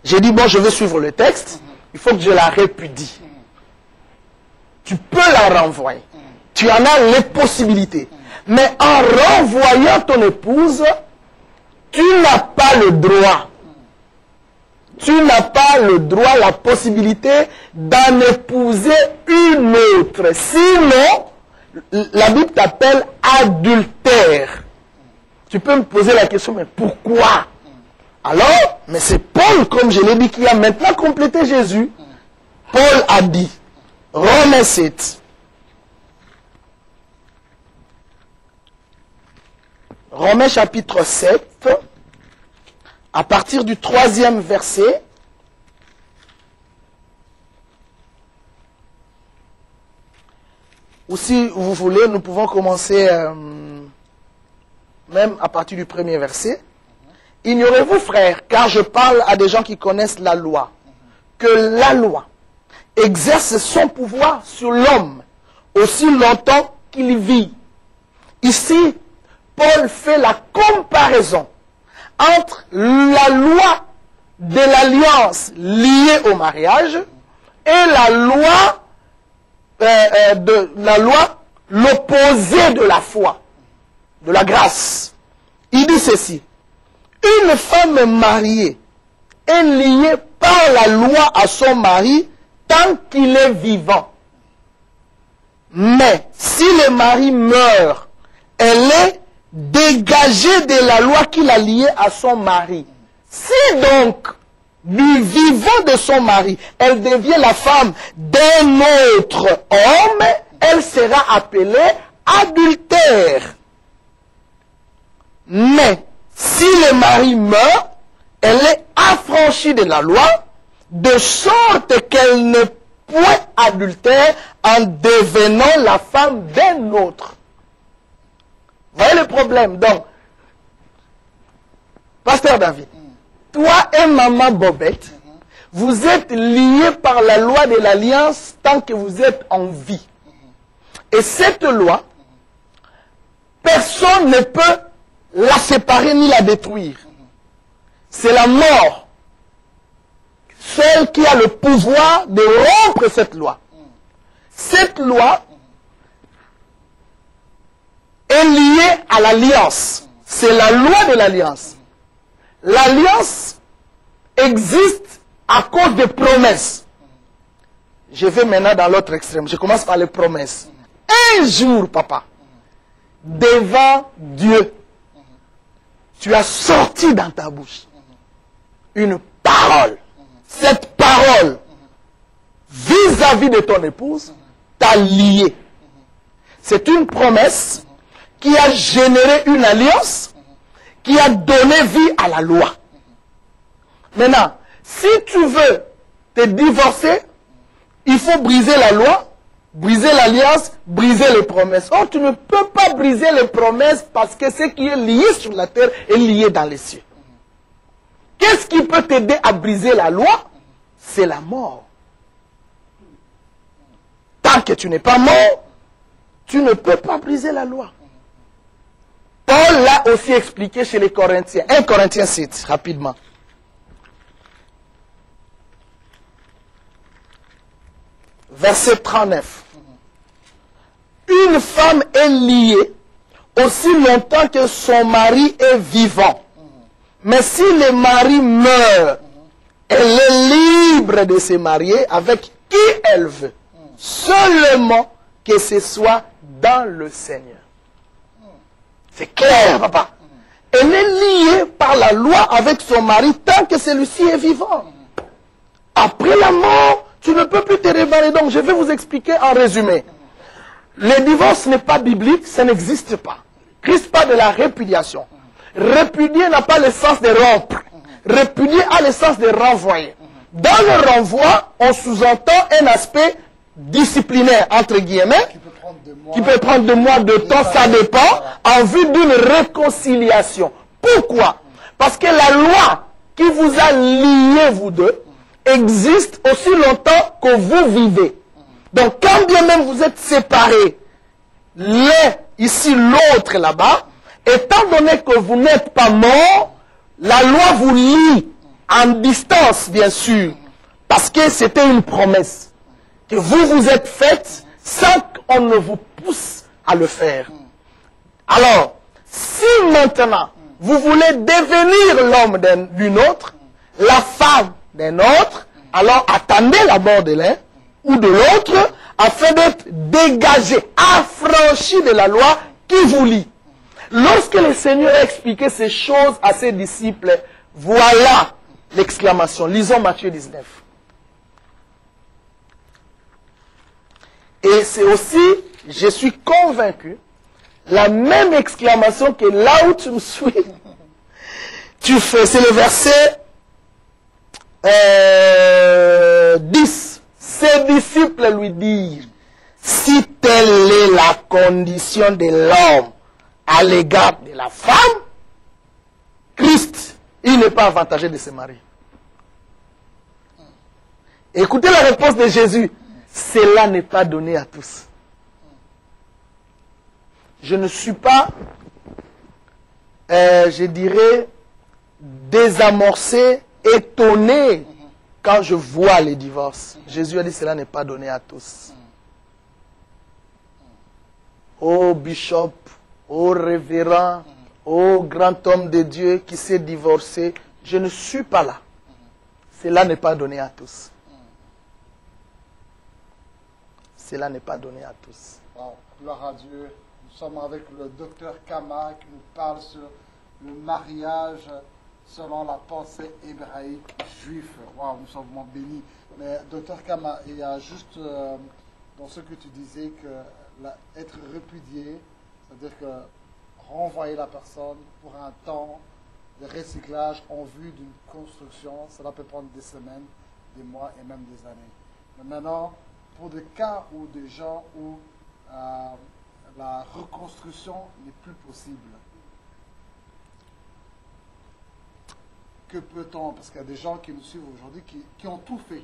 j'ai dit, bon, je vais suivre le texte, il faut que je la répudie. Tu peux la renvoyer. Tu en as les possibilités. Mais en renvoyant ton épouse, tu n'as pas le droit. Tu n'as pas le droit, la possibilité d'en épouser une autre. Sinon, la Bible t'appelle adultère. Tu peux me poser la question, mais pourquoi? Alors, mais c'est Paul, comme je l'ai dit, qui a maintenant complété Jésus. Paul a dit, Romains 7, Romains chapitre 7, à partir du 3e verset, ou si vous voulez, nous pouvons commencer même à partir du 1er verset. Ignorez-vous, frères, car je parle à des gens qui connaissent la loi, que la loi exerce son pouvoir sur l'homme aussi longtemps qu'il vit. Ici, Paul fait la comparaison entre la loi de l'alliance liée au mariage et la loi l'opposé de la foi, de la grâce. Il dit ceci: une femme mariée est liée par la loi à son mari tant qu'il est vivant. Mais si le mari meurt, elle est dégagée de la loi qui l'a liée à son mari. Si donc, du vivant de son mari, elle devient la femme d'un autre homme, elle sera appelée adultère. Mais si le mari meurt, elle est affranchie de la loi, de sorte qu'elle ne point adultère en devenant la femme d'un autre. Vous voyez le problème? Donc, Pasteur David, toi et maman Bobette, vous êtes liés par la loi de l'alliance tant que vous êtes en vie. Et cette loi, personne ne peut la séparer ni la détruire. C'est la mort, celle qui a le pouvoir de rompre cette loi. Cette loi est liée à l'alliance. C'est la loi de l'alliance. L'alliance existe à cause des promesses. Je vais maintenant dans l'autre extrême. Je commence par les promesses. Un jour, papa, devant Dieu, tu as sorti dans ta bouche une parole. Cette parole, vis-à-vis de ton épouse, t'a lié. C'est une promesse qui a généré une alliance, qui a donné vie à la loi. Maintenant, si tu veux te divorcer, il faut briser la loi, briser l'alliance, briser les promesses. Or, tu ne peux pas briser les promesses parce que ce qui est lié sur la terre est lié dans les cieux. Qu'est-ce qui peut t'aider à briser la loi? C'est la mort. Tant que tu n'es pas mort, tu ne peux pas briser la loi. Paul l'a aussi expliqué chez les Corinthiens. 1 Corinthiens 7, rapidement. Verset 39. Une femme est liée aussi longtemps que son mari est vivant. Mais si le mari meurt, elle est libre de se marier avec qui elle veut. Seulement que ce soit dans le Seigneur. C'est clair, papa. Elle est liée par la loi avec son mari tant que celui-ci est vivant. Après la mort, tu ne peux plus te révéler. Donc, je vais vous expliquer en résumé. Le divorce n'est pas biblique, ça n'existe pas. Christ parle de la répudiation. Répudier n'a pas le sens de rompre. Répudier a le sens de renvoyer. Dans le renvoi, on sous-entend un aspect disciplinaire, entre guillemets, qui peut prendre 2 mois de temps, ça dépend, en vue d'une réconciliation. Pourquoi? Parce que la loi qui vous a liés, vous deux, existe aussi longtemps que vous vivez. Donc, quand bien même vous êtes séparés, l'un ici, l'autre là-bas, étant donné que vous n'êtes pas morts, la loi vous lie en distance, bien sûr, parce que c'était une promesse que vous vous êtes faite sans qu'on ne vous pousse à le faire. Alors, si maintenant vous voulez devenir l'homme d'une autre, la femme d'un autre, alors attendez la mort de l'un ou de l'autre afin d'être dégagé, affranchi de la loi qui vous lie. Lorsque le Seigneur a expliqué ces choses à ses disciples, voilà l'exclamation. Lisons Matthieu 19. Et c'est aussi, je suis convaincu, la même exclamation que là où tu me suis, tu fais, c'est le verset 10. Ses disciples lui dirent, si telle est la condition de l'homme à l'égard de la femme, Christ, il n'est pas avantagé de se marier. Écoutez la réponse de Jésus. Cela n'est pas donné à tous. Je ne suis pas, je dirais, désamorcé, étonné quand je vois les divorces. Jésus a dit cela n'est pas donné à tous. Ô bishop, ô révérend, ô grand homme de Dieu qui s'est divorcé, je ne suis pas là. Cela n'est pas donné à tous. Cela n'est pas donné à tous. Wow, gloire à Dieu. Nous sommes avec le docteur Kama qui nous parle sur le mariage selon la pensée hébraïque juive. Wow, nous sommes vraiment bénis. Mais docteur Kama, il y a juste dans ce que tu disais que être répudié, c'est-à-dire que renvoyer la personne pour un temps de recyclage en vue d'une construction, cela peut prendre des semaines, des mois et même des années. Mais maintenant, pour des cas où des gens où la reconstruction n'est plus possible, que peut-on, parce qu'il y a des gens qui nous suivent aujourd'hui qui ont tout fait,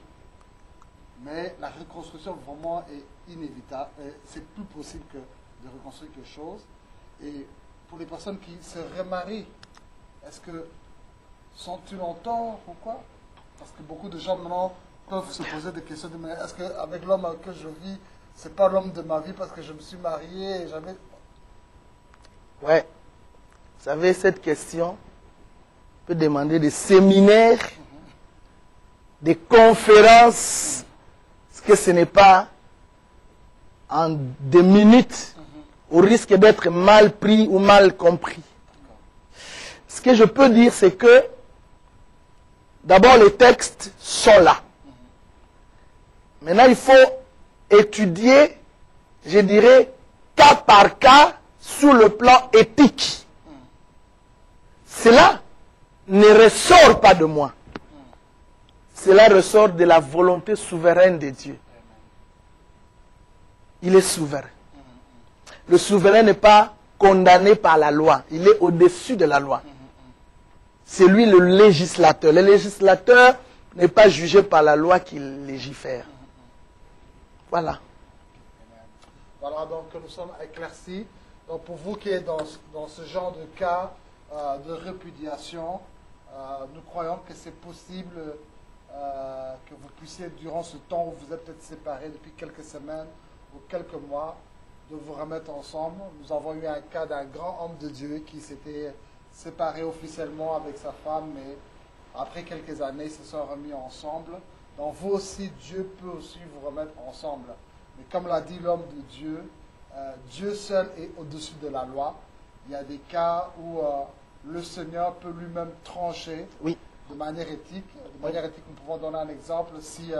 mais la reconstruction vraiment est inévitable, c'est plus possible que de reconstruire quelque chose. Et pour les personnes qui se remarient, est-ce que sont-ils en tort ou quoi? Parce que beaucoup de gens maintenant peuvent se poser des questions de est-ce qu'avec l'homme que je vis, c'est pas l'homme de ma vie parce que je me suis marié et j'avais... Ouais. Vous savez, cette question peut demander des séminaires, des conférences, parce que ce n'est pas en des minutes, au risque d'être mal pris ou mal compris. Ce que je peux dire, c'est que d'abord les textes sont là. Maintenant, il faut étudier, je dirais, cas par cas, sur le plan éthique. Cela ne ressort pas de moi. Cela ressort de la volonté souveraine de Dieu. Il est souverain. Le souverain n'est pas condamné par la loi. Il est au-dessus de la loi. C'est lui le législateur. Le législateur n'est pas jugé par la loi qu'il légifère. Voilà. Voilà, donc nous sommes éclaircis. Donc pour vous qui êtes dans ce genre de cas de répudiation, nous croyons que c'est possible que vous puissiez, durant ce temps où vous êtes peut-être séparés depuis quelques semaines ou quelques mois, de vous remettre ensemble. Nous avons eu un cas d'un grand homme de Dieu qui s'était séparé officiellement avec sa femme, mais après quelques années, ils se sont remis ensemble. Donc vous aussi, Dieu peut aussi vous remettre ensemble. Mais comme l'a dit l'homme de Dieu, Dieu seul est au-dessus de la loi. Il y a des cas où le Seigneur peut lui-même trancher de manière éthique. De manière éthique, nous pouvons donner un exemple. Si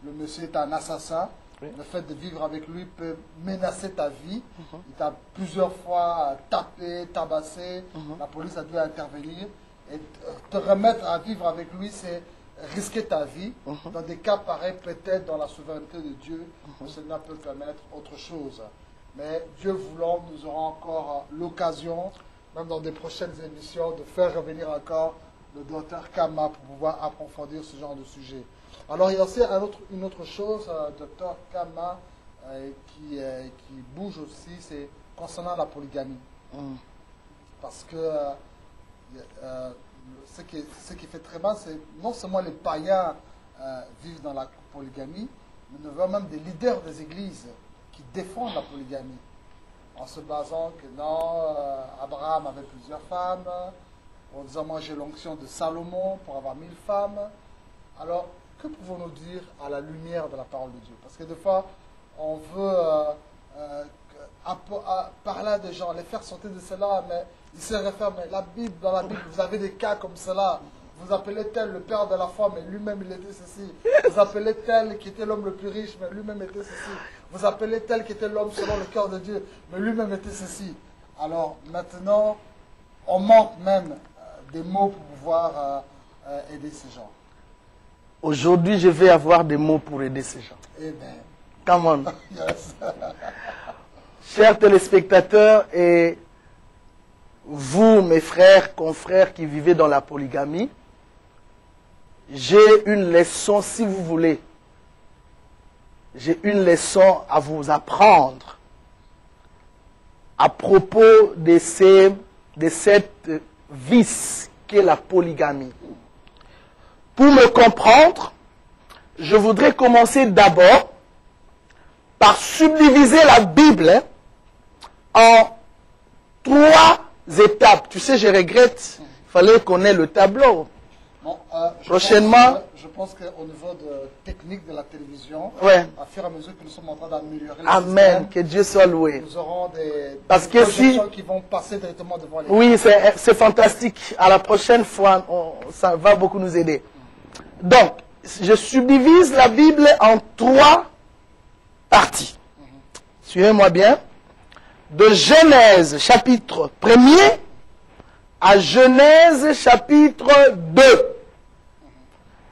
le monsieur est un assassin, le fait de vivre avec lui peut menacer ta vie. Il t'a plusieurs fois tapé, tabassé. La police a dû intervenir. Et te remettre à vivre avec lui, c'est risquer ta vie. Dans des cas pareils, peut-être dans la souveraineté de Dieu, le Seigneur peut permettre autre chose. Mais Dieu voulant, nous aurons encore l'occasion, même dans des prochaines émissions, de faire revenir encore le docteur Kama pour pouvoir approfondir ce genre de sujet. Alors il y a aussi une autre chose, docteur Kama, qui bouge aussi, c'est concernant la polygamie. Parce que ce qui fait très mal, c'est non seulement les païens vivent dans la polygamie, mais nous avons même des leaders des églises qui défendent la polygamie, en se basant que non, Abraham avait plusieurs femmes, en disant moi j'ai l'onction de Salomon pour avoir 1000 femmes. Alors, que pouvons-nous dire à la lumière de la parole de Dieu? Parce que des fois, on veut parler à des gens, les faire sortir de cela, mais ils se réfèrent, mais dans la Bible, vous avez des cas comme cela. Vous appelez tel le père de la foi, mais lui-même il était ceci. Vous appelez tel qui était l'homme le plus riche, mais lui-même était ceci. Vous appelez tel qui était l'homme selon le cœur de Dieu, mais lui-même était ceci. Alors maintenant, on manque même des mots pour pouvoir aider ces gens. Aujourd'hui, je vais avoir des mots pour aider ces gens. Amen. Come on. Yes. Chers téléspectateurs et vous, mes frères, confrères qui vivez dans la polygamie, j'ai une leçon, si vous voulez. J'ai une leçon à vous apprendre à propos de cette vice qu'est la polygamie. Pour me comprendre, je voudrais commencer d'abord par subdiviser la Bible en 3 étapes. Tu sais, je regrette, il fallait qu'on ait le tableau. Bon, prochainement, je pense qu'au niveau de technique de la télévision, ouais, à fur et à mesure que nous sommes en train d'améliorer le Amen, système, que Dieu soit loué. Nous aurons des projections qui vont passer directement devant les... Oui, c'est fantastique. À la prochaine fois, ça va beaucoup nous aider. Donc, je subdivise la Bible en 3 parties. Suivez-moi bien. De Genèse chapitre 1er à Genèse chapitre 2.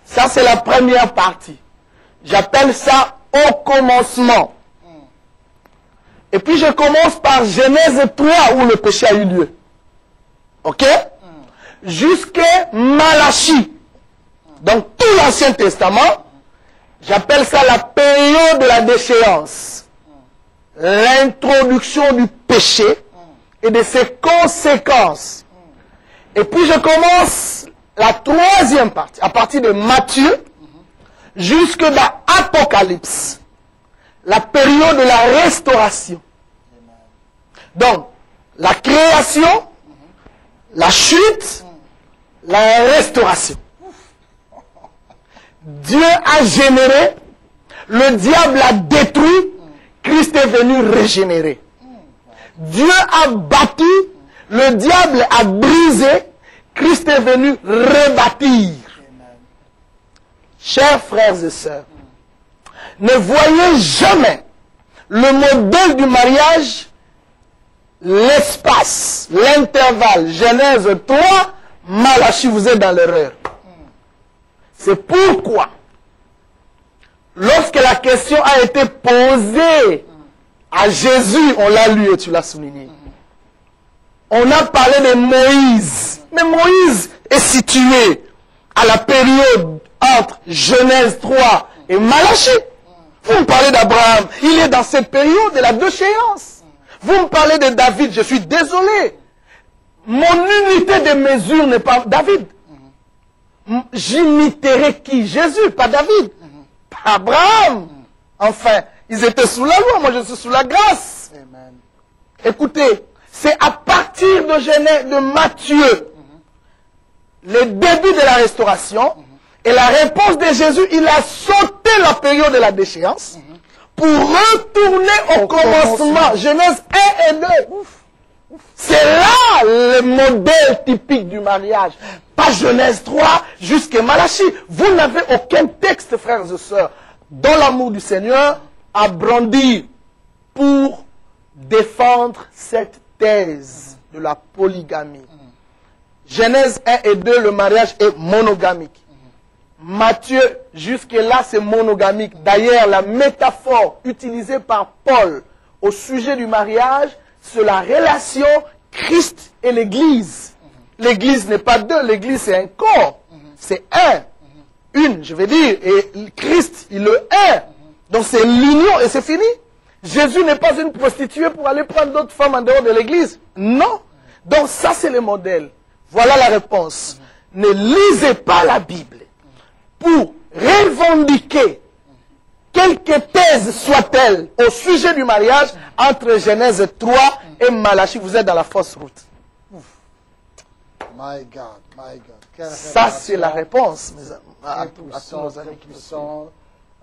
Ça, c'est la première partie. J'appelle ça au commencement. Et puis, je commence par Genèse 3 où le péché a eu lieu. Ok? Jusqu'à Malachie. Donc, tout l'Ancien Testament, j'appelle ça la période de la déchéance. L'introduction du péché et de ses conséquences. Et puis je commence la 3e partie, à partir de Matthieu jusque dans Apocalypse. La période de la restauration. Donc, la création, la chute, la restauration. Dieu a généré, le diable a détruit, Christ est venu régénérer. Dieu a bâti, le diable a brisé, Christ est venu rebâtir. Chers frères et sœurs, ne voyez jamais le modèle du mariage, l'espace, l'intervalle, Genèse 3, Malachie, vous êtes dans l'erreur. C'est pourquoi, lorsque la question a été posée à Jésus, on l'a lu et tu l'as souligné. On a parlé de Moïse. Mais Moïse est situé à la période entre Genèse 3 et Malachie. Vous me parlez d'Abraham, il est dans cette période de la déchéance. Vous me parlez de David, je suis désolé. Mon unité de mesure n'est pas David. J'imiterai qui? Jésus, pas David. Pas Abraham. Enfin, ils étaient sous la loi, moi je suis sous la grâce. Amen. Écoutez, c'est à partir de Genèse, de Matthieu, le début de la restauration, et la réponse de Jésus, il a sauté la période de la déchéance pour retourner au commencement. Genèse 1 et 2. C'est là le modèle typique du mariage. Pas Genèse 3 jusqu'à Malachie. Vous n'avez aucun texte, frères et sœurs, dans l'amour du Seigneur, à brandir pour défendre cette thèse de la polygamie. Genèse 1 et 2, le mariage est monogamique. Matthieu, jusque-là, c'est monogamique. D'ailleurs, la métaphore utilisée par Paul au sujet du mariage, c'est la relation Christ et l'Église. L'Église n'est pas deux, l'Église c'est un corps. C'est un. Une, je vais dire. Et Christ, il est un. Donc c'est l'union et c'est fini. Jésus n'est pas une prostituée pour aller prendre d'autres femmes en dehors de l'Église. Non. Donc ça c'est le modèle. Voilà la réponse. Ne lisez pas la Bible pour revendiquer quelque thèse soit-elle au sujet du mariage entre Genèse 3 et Malachie. Vous êtes dans la fausse route. My God, my God. Ça, c'est la réponse à tous nos amis qui nous suivent.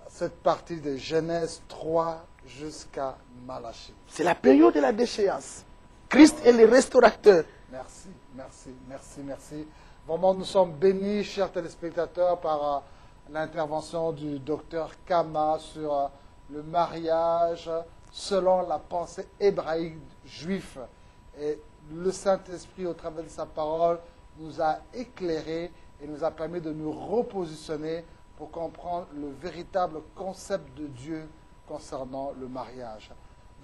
Cette partie de Genèse 3 jusqu'à Malachie. C'est la période de la déchéance. Christ est le restaurateur. Merci, merci, merci, merci. Vraiment, nous sommes bénis, chers téléspectateurs, par l'intervention du docteur Kama sur le mariage selon la pensée hébraïque juive. Et le Saint-Esprit, au travers de sa parole, nous a éclairés et nous a permis de nous repositionner pour comprendre le véritable concept de Dieu concernant le mariage.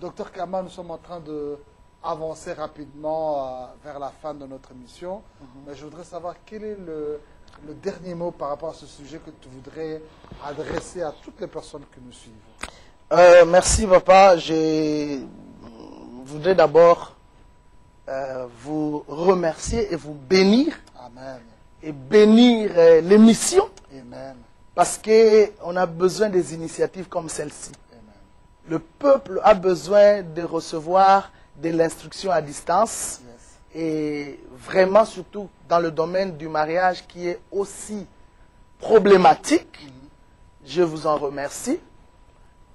Docteur Kama, nous sommes en train d'avancer rapidement vers la fin de notre émission, mais je voudrais savoir quel est le dernier mot par rapport à ce sujet que tu voudrais adresser à toutes les personnes qui nous suivent. Merci, papa. Je voudrais d'abord vous remercier et vous bénir. Amen. Et bénir l'émission. Amen. Parce qu'on a besoin des initiatives comme celle-ci. Le peuple a besoin de recevoir de l'instruction à distance. Yes. Et vraiment, surtout dans le domaine du mariage qui est aussi problématique. Je vous en remercie.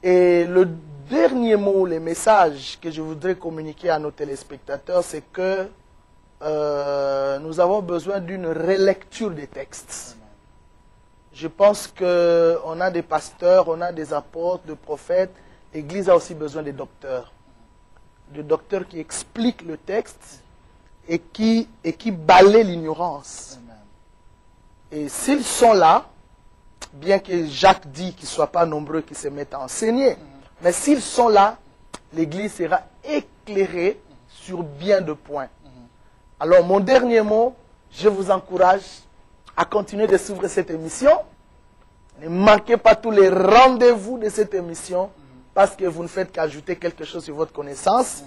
Et le dernier mot, les messages que je voudrais communiquer à nos téléspectateurs, c'est que nous avons besoin d'une relecture des textes. Amen. Je pense qu'on a des pasteurs, on a des apôtres, des prophètes. L'Église a aussi besoin des docteurs. Des docteurs qui expliquent le texte et qui balaient l'ignorance. Et s'ils sont là, bien que Jacques dit qu'ils ne soient pas nombreux qui se mettent à enseigner, mais s'ils sont là, l'Église sera éclairée sur bien de points. Alors mon dernier mot, je vous encourage à continuer de suivre cette émission. Ne manquez pas tous les rendez-vous de cette émission parce que vous ne faites qu'ajouter quelque chose sur votre connaissance.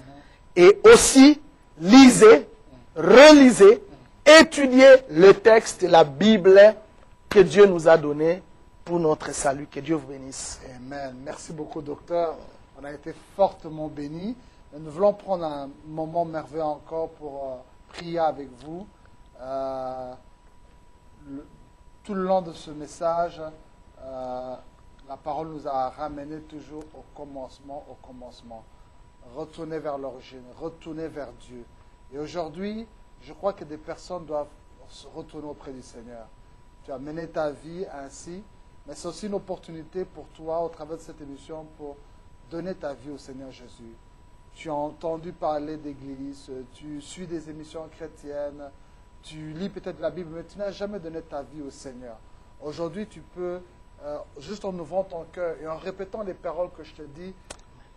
Et aussi, lisez, relisez, étudiez le texte, la Bible que Dieu nous a donné pour notre salut. Que Dieu vous bénisse. Amen. Merci beaucoup, docteur. On a été fortement bénis. Nous voulons prendre un moment merveilleux encore pour prier avec vous. Tout le long de ce message, la parole nous a ramené toujours au commencement. Retourner vers l'origine, retourner vers Dieu. Et aujourd'hui, je crois que des personnes doivent se retourner auprès du Seigneur. Tu as mené ta vie ainsi, mais c'est aussi une opportunité pour toi, au travers de cette émission, pour donner ta vie au Seigneur Jésus. Tu as entendu parler d'église, tu suis des émissions chrétiennes, tu lis peut-être la Bible, mais tu n'as jamais donné ta vie au Seigneur. Aujourd'hui, tu peux, juste en ouvrant ton cœur et en répétant les paroles que je te dis,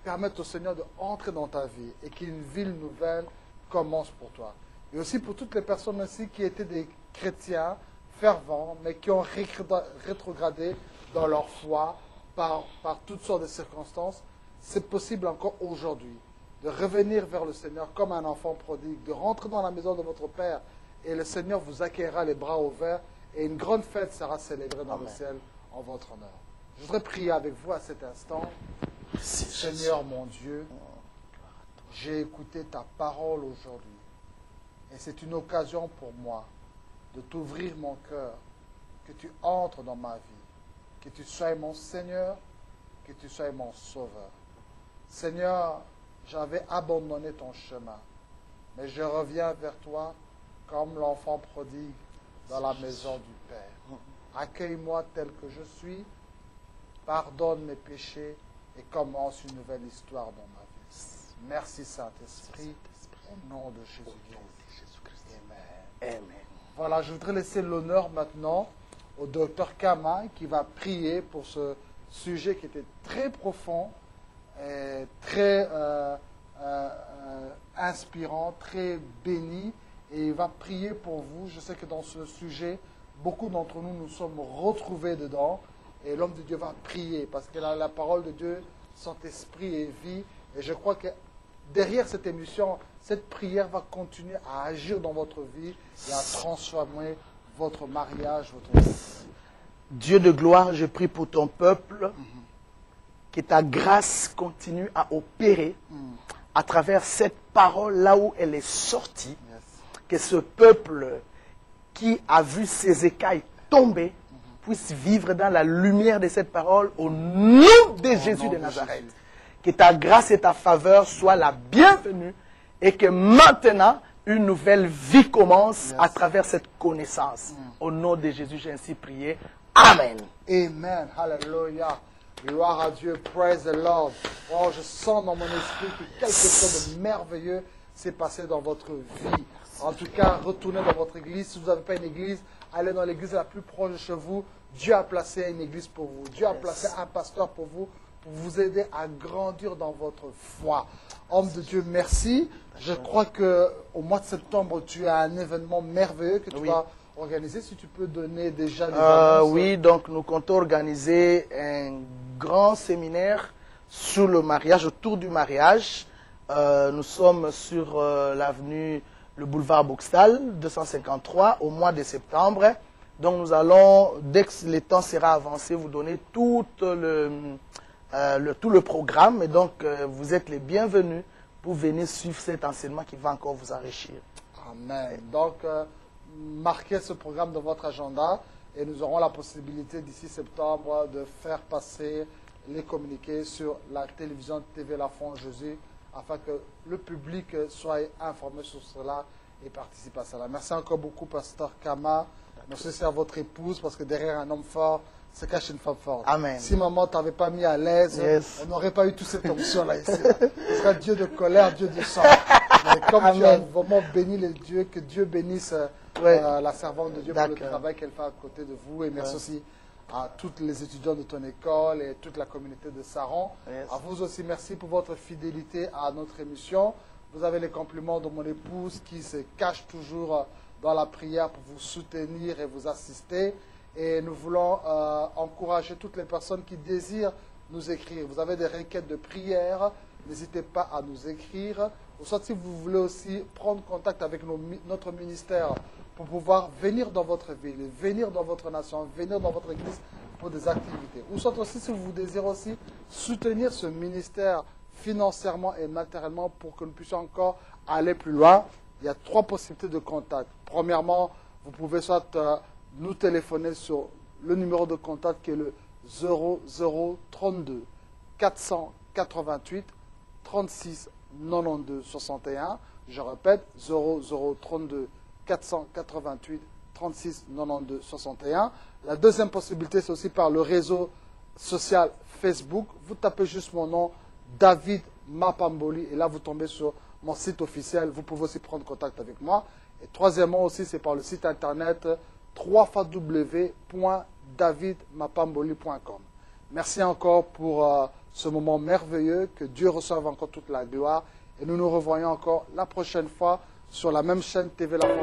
permettre au Seigneur d'entrer dans ta vie et qu'une vie nouvelle commence pour toi. Et aussi pour toutes les personnes aussi qui étaient des chrétiens fervents, mais qui ont rétrogradé dans leur foi par toutes sortes de circonstances, c'est possible encore aujourd'hui de revenir vers le Seigneur comme un enfant prodigue, de rentrer dans la maison de votre Père et le Seigneur vous accueillera les bras ouverts et une grande fête sera célébrée dans le ciel en votre honneur. Je voudrais prier avec vous à cet instant. Merci, Seigneur mon Dieu, j'ai écouté ta parole aujourd'hui et c'est une occasion pour moi de t'ouvrir mon cœur, que tu entres dans ma vie, que tu sois mon Seigneur, que tu sois mon Sauveur. Seigneur, j'avais abandonné ton chemin, mais je reviens vers toi comme l'enfant prodigue dans la maison du Père. Accueille-moi tel que je suis, pardonne mes péchés et commence une nouvelle histoire dans ma vie. Merci Saint-Esprit, au nom de Jésus-Christ. Amen. Amen. Voilà, je voudrais laisser l'honneur maintenant au docteur Kama qui va prier pour ce sujet qui était très profond, et très inspirant, très béni. Et il va prier pour vous. Je sais que dans ce sujet, beaucoup d'entre nous nous sommes retrouvés dedans. Et l'homme de Dieu va prier parce que la parole de Dieu, son esprit est vie. Et je crois que derrière cette émission, cette prière va continuer à agir dans votre vie et à transformer votre mariage, votre vie. Dieu de gloire, je prie pour ton peuple, que ta grâce continue à opérer à travers cette parole là où elle est sortie. Que ce peuple qui a vu ses écailles tomber puisse vivre dans la lumière de cette parole au nom de Jésus de Nazareth. Que ta grâce et ta faveur soient la bienvenue et que maintenant, une nouvelle vie commence à travers cette connaissance. Au nom de Jésus, j'ai ainsi prié. Amen. Amen. Hallelujah. Gloire à Dieu. Praise the Lord. Oh, je sens dans mon esprit que quelque chose de merveilleux s'est passé dans votre vie. En tout cas, retournez dans votre église. Si vous n'avez pas une église, allez dans l'église la plus proche de chez vous. Dieu a placé une église pour vous. Dieu a placé un pasteur pour vous aider à grandir dans votre foi. Homme de Dieu, merci. Je crois qu'au mois de septembre, tu as un événement merveilleux que tu vas organiser. Si tu peux donner déjà des annonces. Oui, donc nous comptons organiser un grand séminaire sur le mariage, autour du mariage. Nous sommes sur l'avenue, le boulevard Boxtal, 253, au mois de septembre. Donc nous allons, dès que le temps sera avancé, vous donner tout le programme. Et donc, vous êtes les bienvenus pour venir suivre cet enseignement qui va encore vous enrichir. Amen. Donc, marquez ce programme dans votre agenda et nous aurons la possibilité d'ici septembre de faire passer les communiqués sur la télévision TV La Foi en Jésus afin que le public soit informé sur cela et participe à cela. Merci encore beaucoup, Pasteur Kama. Merci aussi à votre épouse parce que derrière un homme fort se cache une femme forte. Amen. Si maman ne t'avait pas mis à l'aise, on n'aurait pas eu toute cette option-là ici. Ce serait Dieu de colère, Dieu de sang. Mais comme tu as vraiment béni les dieux, que Dieu bénisse la servante de Dieu pour le travail qu'elle fait à côté de vous. Et merci aussi à tous les étudiants de ton école et toute la communauté de Saron. À vous aussi, merci pour votre fidélité à notre émission. Vous avez les compliments de mon épouse qui se cache toujours dans la prière pour vous soutenir et vous assister. Et nous voulons encourager toutes les personnes qui désirent nous écrire. Vous avez des requêtes de prière, n'hésitez pas à nous écrire. Ou soit si vous voulez aussi prendre contact avec notre ministère pour pouvoir venir dans votre ville, venir dans votre nation, venir dans votre église pour des activités. Ou soit aussi si vous désirez aussi soutenir ce ministère financièrement et matériellement pour que nous puissions encore aller plus loin. Il y a 3 possibilités de contact. Premièrement, vous pouvez soit nous téléphoner sur le numéro de contact qui est le 0032 488 36 92 61. Je répète, 0032 488 36 92 61. La deuxième possibilité, c'est aussi par le réseau social Facebook. Vous tapez juste mon nom, David Mapamboli, et là vous tombez sur mon site officiel. Vous pouvez aussi prendre contact avec moi. Et troisièmement aussi, c'est par le site internet www.davidmapamboli.com. Merci encore pour ce moment merveilleux. Que Dieu reçoive encore toute la gloire. Et nous nous revoyons encore la prochaine fois sur la même chaîne TV La Foi.